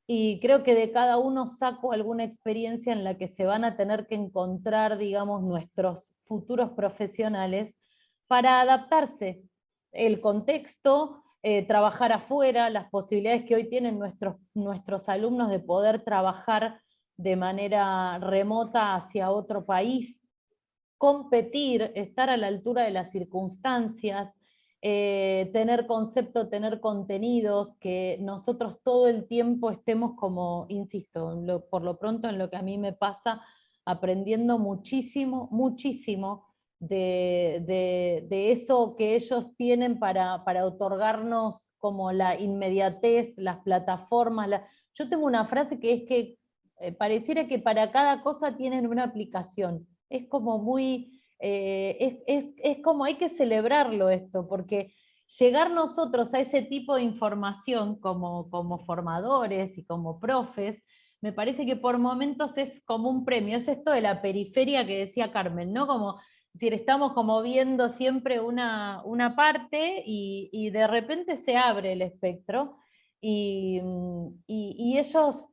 Speaker 1: y creo que de cada uno saco alguna experiencia en la que se van a tener que encontrar, digamos, nuestros futuros profesionales para adaptarse. El contexto, trabajar afuera, las posibilidades que hoy tienen nuestros alumnos de poder trabajar de manera remota hacia otro país, competir, estar a la altura de las circunstancias, tener concepto, tener contenidos, que nosotros todo el tiempo estemos como, insisto, por lo pronto en lo que a mí me pasa, aprendiendo muchísimo, muchísimo de eso que ellos tienen para otorgarnos como la inmediatez, las plataformas. Yo tengo una frase que es que pareciera que para cada cosa tienen una aplicación. Es como muy, es como hay que celebrarlo esto, porque llegar nosotros a ese tipo de información como formadores y como profes, me parece que por momentos es como un premio, es esto de la periferia que decía Carmen, ¿no? Como, es decir, estamos como viendo siempre una parte y de repente se abre el espectro y ellos,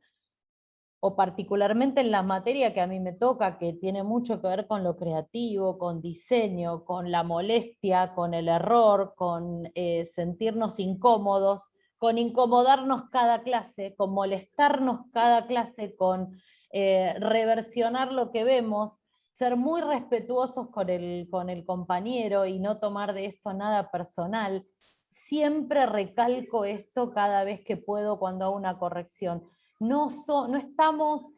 Speaker 1: o particularmente en la materia que a mí me toca, que tiene mucho que ver con lo creativo, con diseño, con la molestia, con el error, con sentirnos incómodos, con incomodarnos cada clase, con molestarnos cada clase, con reversionar lo que vemos, ser muy respetuosos con el compañero y no tomar de esto nada personal. Siempre recalco esto cada vez que puedo cuando hago una corrección. No estamos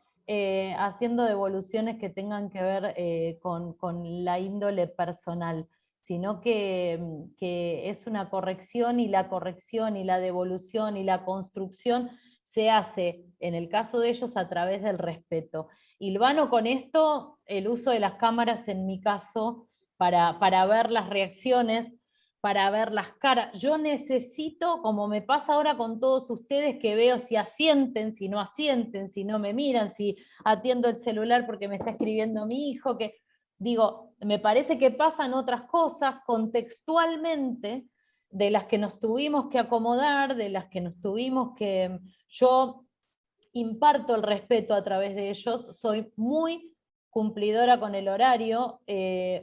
Speaker 1: haciendo devoluciones que tengan que ver con la índole personal, sino que es una corrección y la devolución y la construcción se hace, en el caso de ellos, a través del respeto. Hilvano con esto, el uso de las cámaras en mi caso, para ver las reacciones, para ver las caras. Yo necesito, como me pasa ahora con todos ustedes, que veo si asienten, si no me miran, si atiendo el celular porque me está escribiendo mi hijo, que digo, me parece que pasan otras cosas contextualmente de las que nos tuvimos que acomodar, de las que nos tuvimos que... Yo imparto el respeto a través de ellos, soy muy cumplidora con el horario,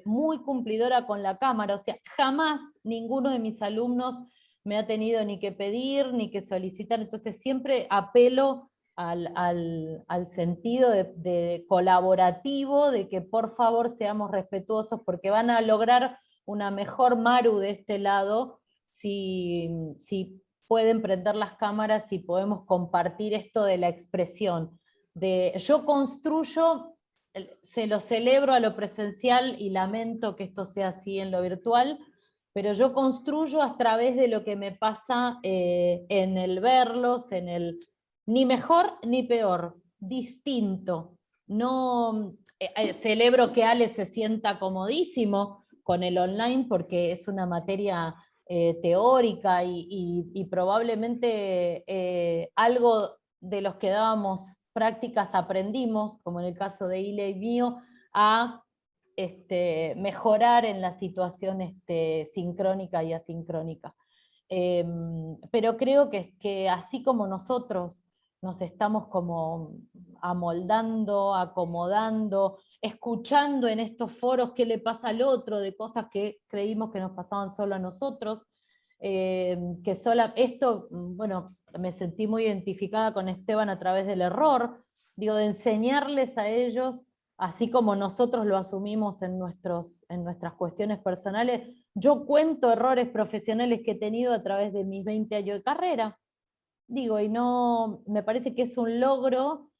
Speaker 1: muy cumplidora con la cámara, o sea, jamás ninguno de mis alumnos me ha tenido ni que pedir, ni que solicitar, entonces siempre apelo al sentido de colaborativo, de que por favor seamos respetuosos, porque van a lograr una mejor Maru de este lado si pueden prender las cámaras y podemos compartir esto de la expresión. Yo construyo, se lo celebro a lo presencial y lamento que esto sea así en lo virtual, pero yo construyo a través de lo que me pasa en el verlos, en el ni mejor ni peor, distinto. No, celebro que Ale se sienta comodísimo con el online porque es una materia teórica y probablemente algo de los que dábamos prácticas aprendimos, como en el caso de Ile y mío, a mejorar en la situación sincrónica y asincrónica. Pero creo que así como nosotros nos estamos como amoldando, acomodando, escuchando en estos foros qué le pasa al otro, de cosas que creímos que nos pasaban solo a nosotros, bueno, me sentí muy identificada con Esteban a través del error, digo, de enseñarles a ellos, así como nosotros lo asumimos en nuestras cuestiones personales. Yo cuento errores profesionales que he tenido a través de mis 20 años de carrera, digo, y no, me parece que es un logro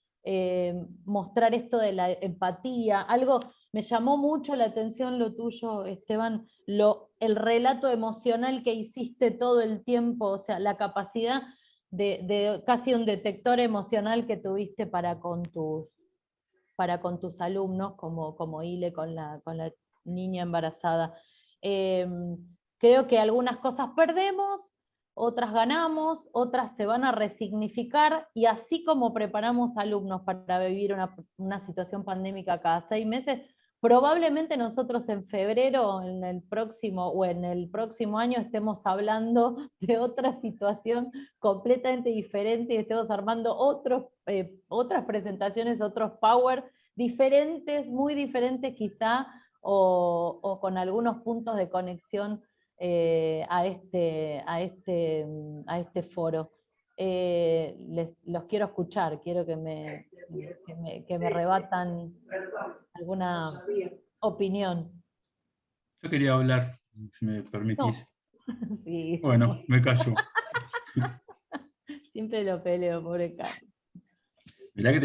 Speaker 1: mostrar esto de la empatía, algo, me llamó mucho la atención lo tuyo, Esteban, el relato emocional que hiciste todo el tiempo, o sea, la capacidad de casi un detector emocional que tuviste para con tus alumnos, como Ile con la niña embarazada. Creo que algunas cosas perdemos, otras ganamos, otras se van a resignificar, y así como preparamos alumnos para vivir una situación pandémica cada 6 meses, probablemente nosotros en febrero en el próximo año estemos hablando de otra situación completamente diferente y estemos armando otras presentaciones, otros power diferentes, muy diferentes quizá, o con algunos puntos de conexión a este foro. Los quiero escuchar, quiero que me rebatan alguna opinión.
Speaker 2: Yo quería hablar, si me permitís.
Speaker 1: No. Sí.
Speaker 2: Bueno, me callo.
Speaker 1: Siempre lo peleo, pobre Carlos.
Speaker 2: Mirá que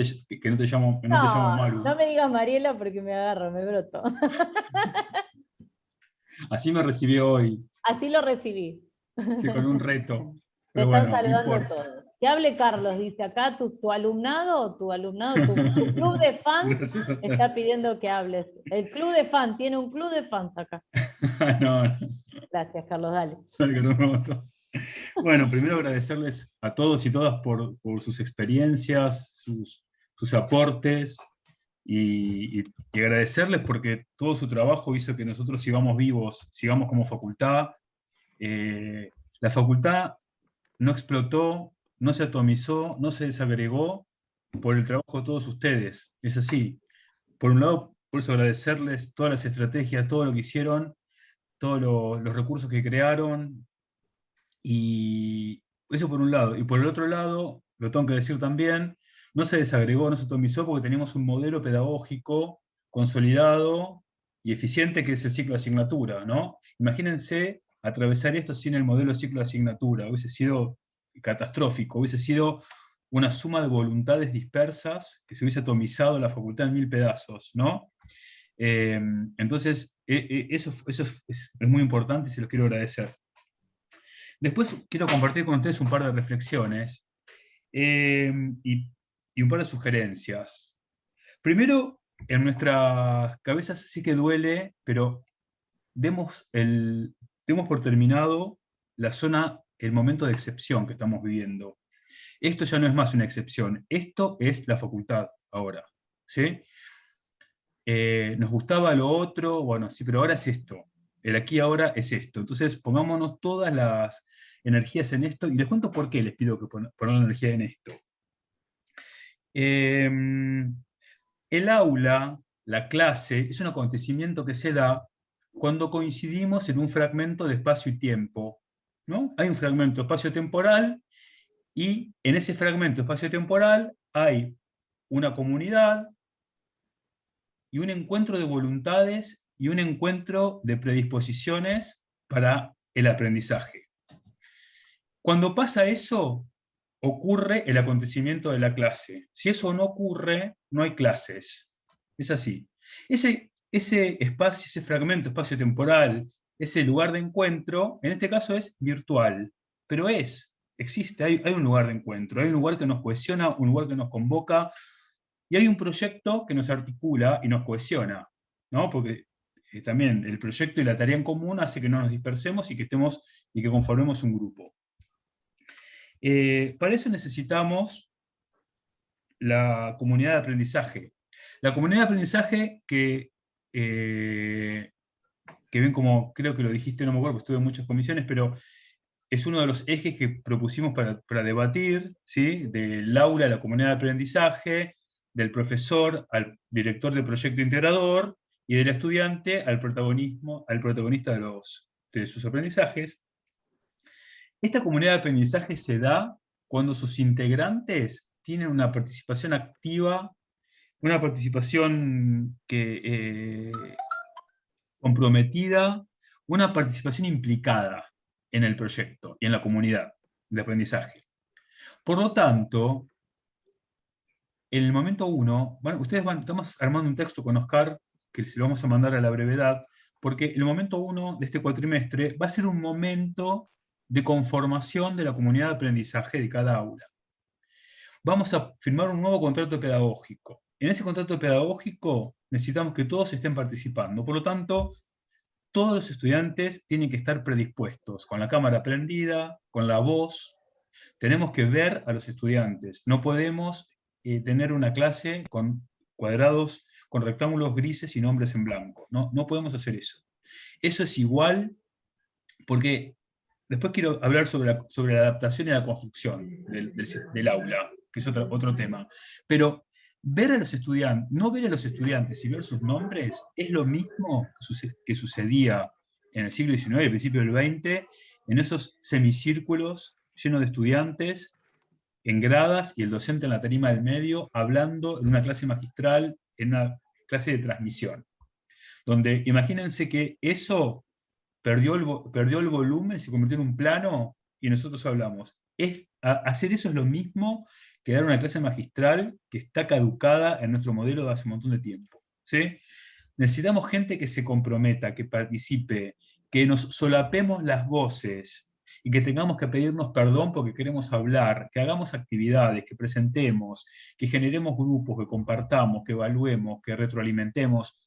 Speaker 2: no te llamo Maru.
Speaker 1: No me digas Mariela porque me agarro, me broto.
Speaker 2: Así me recibió hoy.
Speaker 1: Así lo recibí.
Speaker 2: Sí, con un reto.
Speaker 1: Te
Speaker 2: Pero
Speaker 1: están
Speaker 2: bueno,
Speaker 1: saludando
Speaker 2: no
Speaker 1: todos. Que hable Carlos, dice acá, tu alumnado, tu club de fans está pidiendo que hables. El club de fans, tiene un club de fans acá.
Speaker 2: No.
Speaker 1: Gracias, Carlos, dale.
Speaker 2: Bueno, primero agradecerles a todos y todas por sus experiencias, sus aportes, y agradecerles porque todo su trabajo hizo que nosotros sigamos vivos, sigamos como facultad. La facultad no explotó, no se atomizó, no se desagregó por el trabajo de todos ustedes. Es así. Por un lado, por eso agradecerles todas las estrategias, todo lo que hicieron, todos los recursos que crearon, y eso por un lado. Y por el otro lado, lo tengo que decir también, no se desagregó, no se atomizó, porque teníamos un modelo pedagógico consolidado y eficiente, que es el ciclo de asignatura, ¿no? Imagínense atravesar esto sin el modelo ciclo de asignatura, hubiese sido catastrófico, hubiese sido una suma de voluntades dispersas que se hubiese atomizado la facultad en 1000 pedazos, ¿no? Entonces, eso es muy importante y se los quiero agradecer. Después quiero compartir con ustedes un par de reflexiones y un par de sugerencias. Primero, en nuestras cabezas sí que duele, pero demos por terminado el momento de excepción que estamos viviendo. Esto ya no es más una excepción, esto es la facultad ahora, ¿sí? Nos gustaba lo otro, bueno, sí, pero ahora es esto. El aquí ahora es esto. Entonces pongámonos todas las energías en esto, y les cuento por qué les pido que pongan la energía en esto. El aula, la clase, es un acontecimiento que se da cuando coincidimos en un fragmento de espacio y tiempo, ¿no? Hay un fragmento espacio-temporal, y en ese fragmento espacio-temporal hay una comunidad y un encuentro de voluntades y un encuentro de predisposiciones para el aprendizaje. Cuando pasa eso, ocurre el acontecimiento de la clase. Si eso no ocurre, no hay clases. Es así. Ese espacio, ese fragmento espacio-temporal, ese lugar de encuentro, en este caso es virtual, pero existe, hay un lugar de encuentro, hay un lugar que nos cohesiona, un lugar que nos convoca, y hay un proyecto que nos articula y nos cohesiona, ¿no? Porque también el proyecto y la tarea en común hace que no nos dispersemos y que conformemos un grupo. Para eso necesitamos la comunidad de aprendizaje. La comunidad de aprendizaje que ven, como creo que lo dijiste, no me acuerdo, porque estuve en muchas comisiones, pero es uno de los ejes que propusimos para debatir, ¿sí? Del aula a la comunidad de aprendizaje, del profesor al director del proyecto integrador, y del estudiante al protagonista de sus aprendizajes. Esta comunidad de aprendizaje se da cuando sus integrantes tienen una participación activa, una participación comprometida, una participación implicada en el proyecto y en la comunidad de aprendizaje. Por lo tanto, en el momento 1, bueno, estamos armando un texto con Oscar, que se lo vamos a mandar a la brevedad, porque el momento 1 de este cuatrimestre va a ser un momento de conformación de la comunidad de aprendizaje de cada aula. Vamos a firmar un nuevo contrato pedagógico. En ese contrato pedagógico necesitamos que todos estén participando. Por lo tanto, todos los estudiantes tienen que estar predispuestos, con la cámara prendida, con la voz. Tenemos que ver a los estudiantes. No podemos tener una clase con cuadrados, con rectángulos grises y nombres en blanco. No podemos hacer eso. Eso es igual, porque después quiero hablar sobre la adaptación y la construcción del aula, que es otro tema. Pero ver a los estudiantes, no ver a los estudiantes y ver sus nombres es lo mismo que sucedía en el siglo XIX y principio del XX, en esos semicírculos llenos de estudiantes en gradas y el docente en la tarima del medio, hablando en una clase magistral, en una clase de transmisión. Donde imagínense que eso perdió el volumen, se convirtió en un plano y nosotros hablamos. Hacer eso es lo mismo que dar una clase magistral que está caducada en nuestro modelo de hace un montón de tiempo. ¿Sí? Necesitamos gente que se comprometa, que participe, que nos solapemos las voces y que tengamos que pedirnos perdón porque queremos hablar, que hagamos actividades, que presentemos, que generemos grupos, que compartamos, que evaluemos, que retroalimentemos,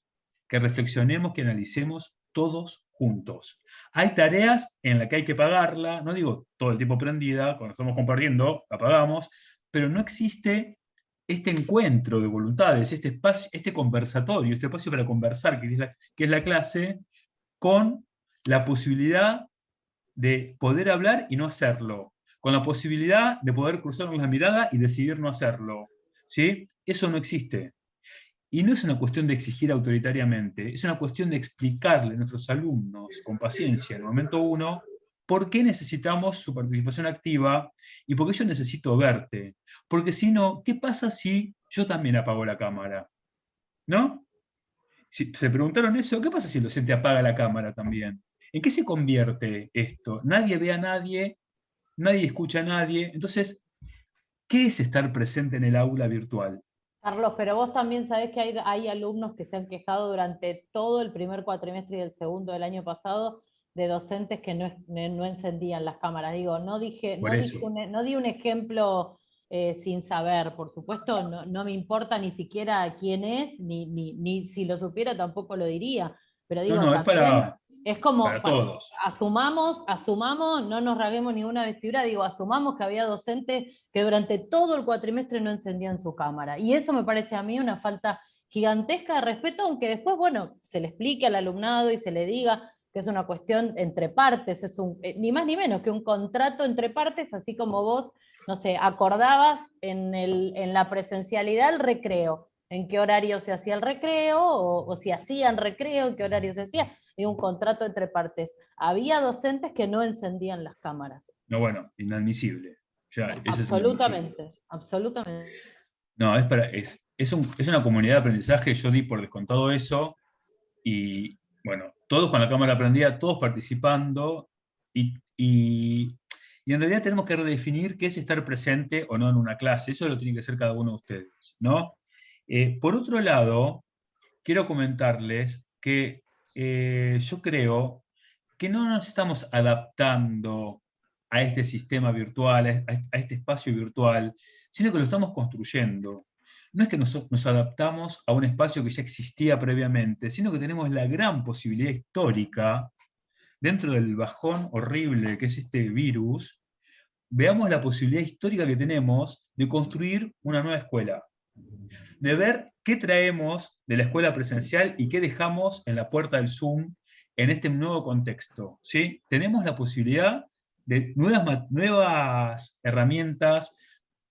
Speaker 2: que reflexionemos, que analicemos todos juntos. Hay tareas en las que hay que pagarla, no digo todo el tiempo prendida, cuando estamos compartiendo, la pagamos, pero no existe este encuentro de voluntades, este espacio, este conversatorio, este espacio para conversar, que es la clase, con la posibilidad de poder hablar y no hacerlo, con la posibilidad de poder cruzarnos la mirada y decidir no hacerlo. ¿Sí? Eso no existe. Y no es una cuestión de exigir autoritariamente, es una cuestión de explicarle a nuestros alumnos, con paciencia, en el momento 1, por qué necesitamos su participación activa y por qué yo necesito verte. Porque si no, ¿qué pasa si yo también apago la cámara? ¿No? Si se preguntaron eso, ¿qué pasa si el docente apaga la cámara también? ¿En qué se convierte esto? Nadie ve a nadie, nadie escucha a nadie. Entonces, ¿qué es estar presente en el aula virtual?
Speaker 1: Carlos, pero vos también sabés que hay alumnos que se han quejado durante todo el primer cuatrimestre y el segundo del año pasado de docentes que no encendían las cámaras. Digo, no di un ejemplo sin saber, por supuesto, no me importa ni siquiera quién es, ni si lo supiera tampoco lo diría. Pero digo,
Speaker 2: es para...
Speaker 1: Es como,
Speaker 2: para todos.
Speaker 1: Asumamos, no nos rasguemos ninguna vestidura, digo, asumamos que había docentes que durante todo el cuatrimestre no encendían su cámara. Y eso me parece a mí una falta gigantesca de respeto, aunque después, bueno, se le explique al alumnado y se le diga que es una cuestión entre partes, es ni más ni menos que un contrato entre partes, así como vos, no sé, acordabas en la presencialidad el recreo, en qué horario se hacía el recreo, o si hacían recreo, en qué horario se hacía. Y un contrato entre partes. Había docentes que no encendían las cámaras.
Speaker 2: No, bueno, inadmisible.
Speaker 1: Absolutamente, absolutamente.
Speaker 2: No, es una comunidad de aprendizaje, yo di por descontado eso, y bueno, todos con la cámara prendida, todos participando, y en realidad tenemos que redefinir qué es estar presente o no en una clase, eso lo tiene que hacer cada uno de ustedes, ¿no? Por otro lado, quiero comentarles que yo creo que no nos estamos adaptando a este sistema virtual, a este espacio virtual, sino que lo estamos construyendo. No es que nos adaptamos a un espacio que ya existía previamente, sino que tenemos la gran posibilidad histórica, dentro del bajón horrible que es este virus, veamos la posibilidad histórica que tenemos de construir una nueva escuela, de ver qué traemos de la escuela presencial y qué dejamos en la puerta del Zoom en este nuevo contexto. ¿Sí? Tenemos la posibilidad de nuevas herramientas,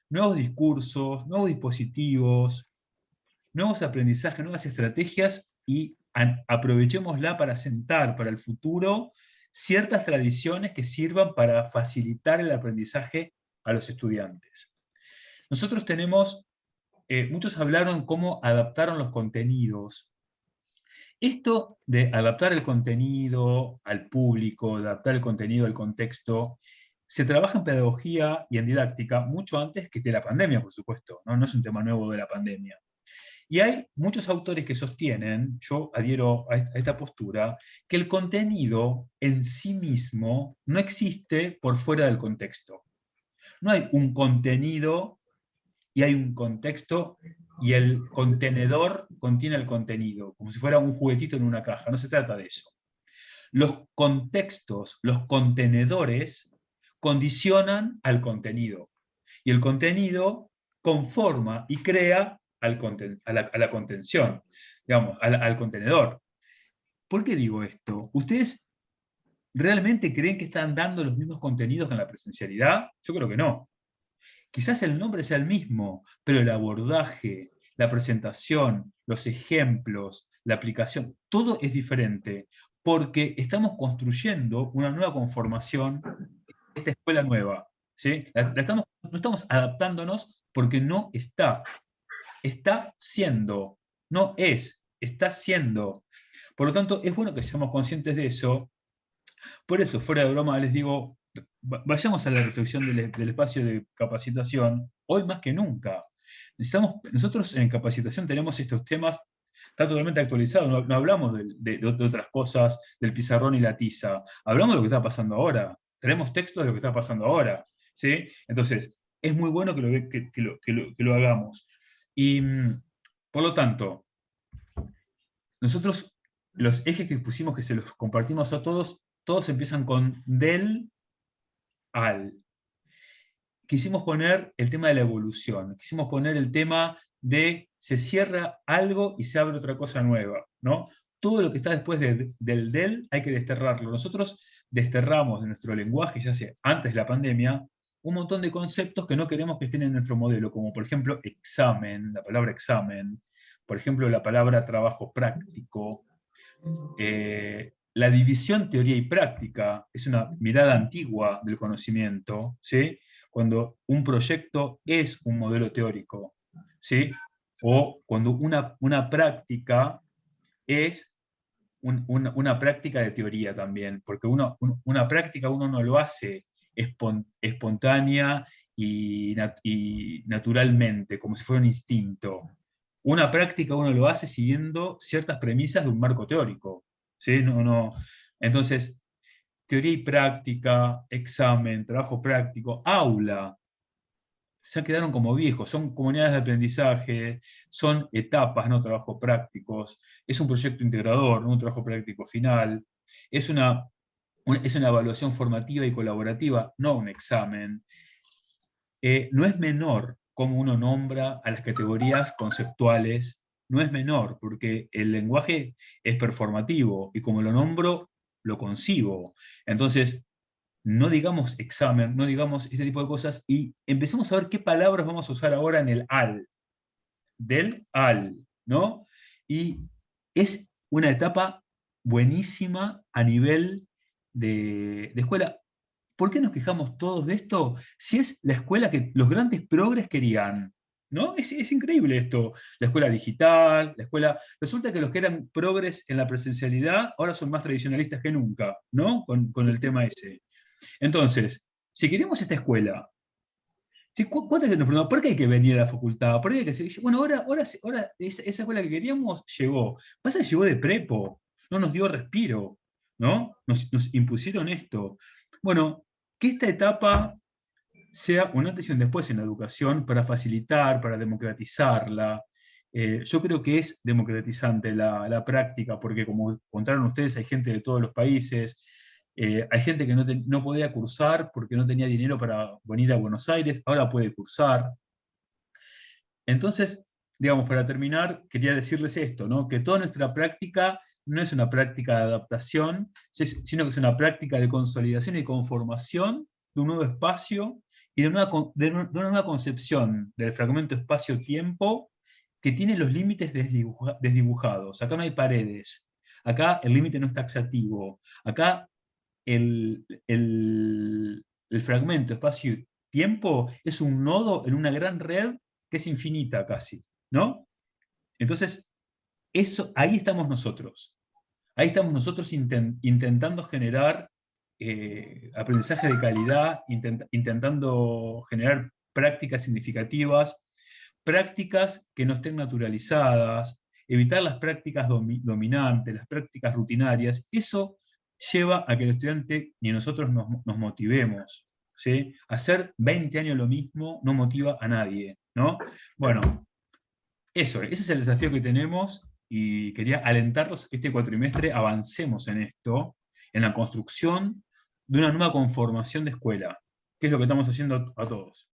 Speaker 2: nuevos discursos, nuevos dispositivos, nuevos aprendizajes, nuevas estrategias, y aprovechémosla para sentar para el futuro ciertas tradiciones que sirvan para facilitar el aprendizaje a los estudiantes. Nosotros tenemos, muchos hablaron cómo adaptaron los contenidos. Esto de adaptar el contenido al público, de adaptar el contenido al contexto, se trabaja en pedagogía y en didáctica mucho antes que de la pandemia, por supuesto, ¿no? No es un tema nuevo de la pandemia. Y hay muchos autores que sostienen, yo adhiero a esta postura, que el contenido en sí mismo no existe por fuera del contexto. No hay un contenido y hay un contexto y el contenedor contiene el contenido, como si fuera un juguetito en una caja. No se trata de eso. Los contextos, los contenedores, condicionan al contenido. Y el contenido conforma y crea a la contención, digamos, al contenedor. ¿Por qué digo esto? ¿Ustedes realmente creen que están dando los mismos contenidos que en la presencialidad? Yo creo que no. Quizás el nombre sea el mismo, pero el abordaje, la presentación, los ejemplos, la aplicación, todo es diferente, porque estamos construyendo una nueva conformación de esta escuela nueva. ¿Sí? No estamos adaptándonos porque no está. Está siendo, no es, está siendo. Por lo tanto, es bueno que seamos conscientes de eso. Por eso, fuera de broma, les digo, vayamos a la reflexión del espacio de capacitación, hoy más que nunca. Nosotros en capacitación tenemos estos temas, está totalmente actualizado, no hablamos de otras cosas, del pizarrón y la tiza, hablamos de lo que está pasando ahora, tenemos textos de lo que está pasando ahora, ¿sí? Entonces, es muy bueno que lo hagamos. Y, por lo tanto, nosotros, los ejes que pusimos, que se los compartimos a todos empiezan con del al. Quisimos poner el tema de la evolución, quisimos poner el tema de se cierra algo y se abre otra cosa nueva, ¿no? Todo lo que está después del hay que desterrarlo. Nosotros desterramos de nuestro lenguaje, ya sea antes de la pandemia, un montón de conceptos que no queremos que estén en nuestro modelo, como por ejemplo examen, la palabra examen, por ejemplo la palabra trabajo práctico, la división teoría y práctica es una mirada antigua del conocimiento, ¿sí? Cuando un proyecto es un modelo teórico, ¿sí? O cuando una práctica es una práctica de teoría también, porque una práctica uno no lo hace espontánea y naturalmente, como si fuera un instinto. Una práctica uno lo hace siguiendo ciertas premisas de un marco teórico. ¿Sí? Entonces, teoría y práctica, examen, trabajo práctico, aula, se quedaron como viejos, son comunidades de aprendizaje, son etapas, no trabajos prácticos, es un proyecto integrador, no un trabajo práctico final, es una evaluación formativa y colaborativa, no un examen. No es menor cómo uno nombra a las categorías conceptuales, no es menor, porque el lenguaje es performativo, y como lo nombro, lo concibo. Entonces, no digamos examen, no digamos este tipo de cosas, y empecemos a ver qué palabras vamos a usar ahora en el al, del al, ¿no? Y es una etapa buenísima a nivel de escuela. ¿Por qué nos quejamos todos de esto? Si es la escuela que los grandes progres querían, ¿no? Es increíble esto. La escuela digital, la escuela... Resulta que los que eran progres en la presencialidad ahora son más tradicionalistas que nunca, ¿no? Con el tema ese. Entonces, si queremos esta escuela, ¿cuántas veces nos preguntamos por qué hay que venir a la facultad? ¿Por qué hay que hacer? Bueno, ahora esa escuela que queríamos llegó. Pasa que llegó de prepo, no nos dio respiro, ¿no? Nos impusieron esto. Bueno, que esta etapa sea un antes y un después en la educación para facilitar, para democratizarla. Yo creo que es democratizante la práctica, porque como contaron ustedes, hay gente de todos los países, hay gente que no podía cursar porque no tenía dinero para venir a Buenos Aires, ahora puede cursar. Entonces, digamos, para terminar, quería decirles esto, ¿no? Que toda nuestra práctica no es una práctica de adaptación, sino que es una práctica de consolidación y conformación de un nuevo espacio y de una nueva concepción del fragmento espacio-tiempo que tiene los límites desdibujados. Acá no hay paredes, acá el límite no es taxativo, acá el fragmento espacio-tiempo es un nodo en una gran red que es infinita casi, ¿no? Entonces, ahí estamos nosotros. Ahí estamos nosotros intentando generar aprendizaje de calidad, intentando generar prácticas significativas, prácticas que no estén naturalizadas, evitar las prácticas dominantes, las prácticas rutinarias. Eso lleva a que el estudiante y nosotros nos motivemos, ¿sí? Hacer 20 años lo mismo no motiva a nadie, ¿no? Bueno, ese es el desafío que tenemos, y quería alentarlos a que este cuatrimestre avancemos en esto, en la construcción de una nueva conformación de escuela, que es lo que estamos haciendo a todos.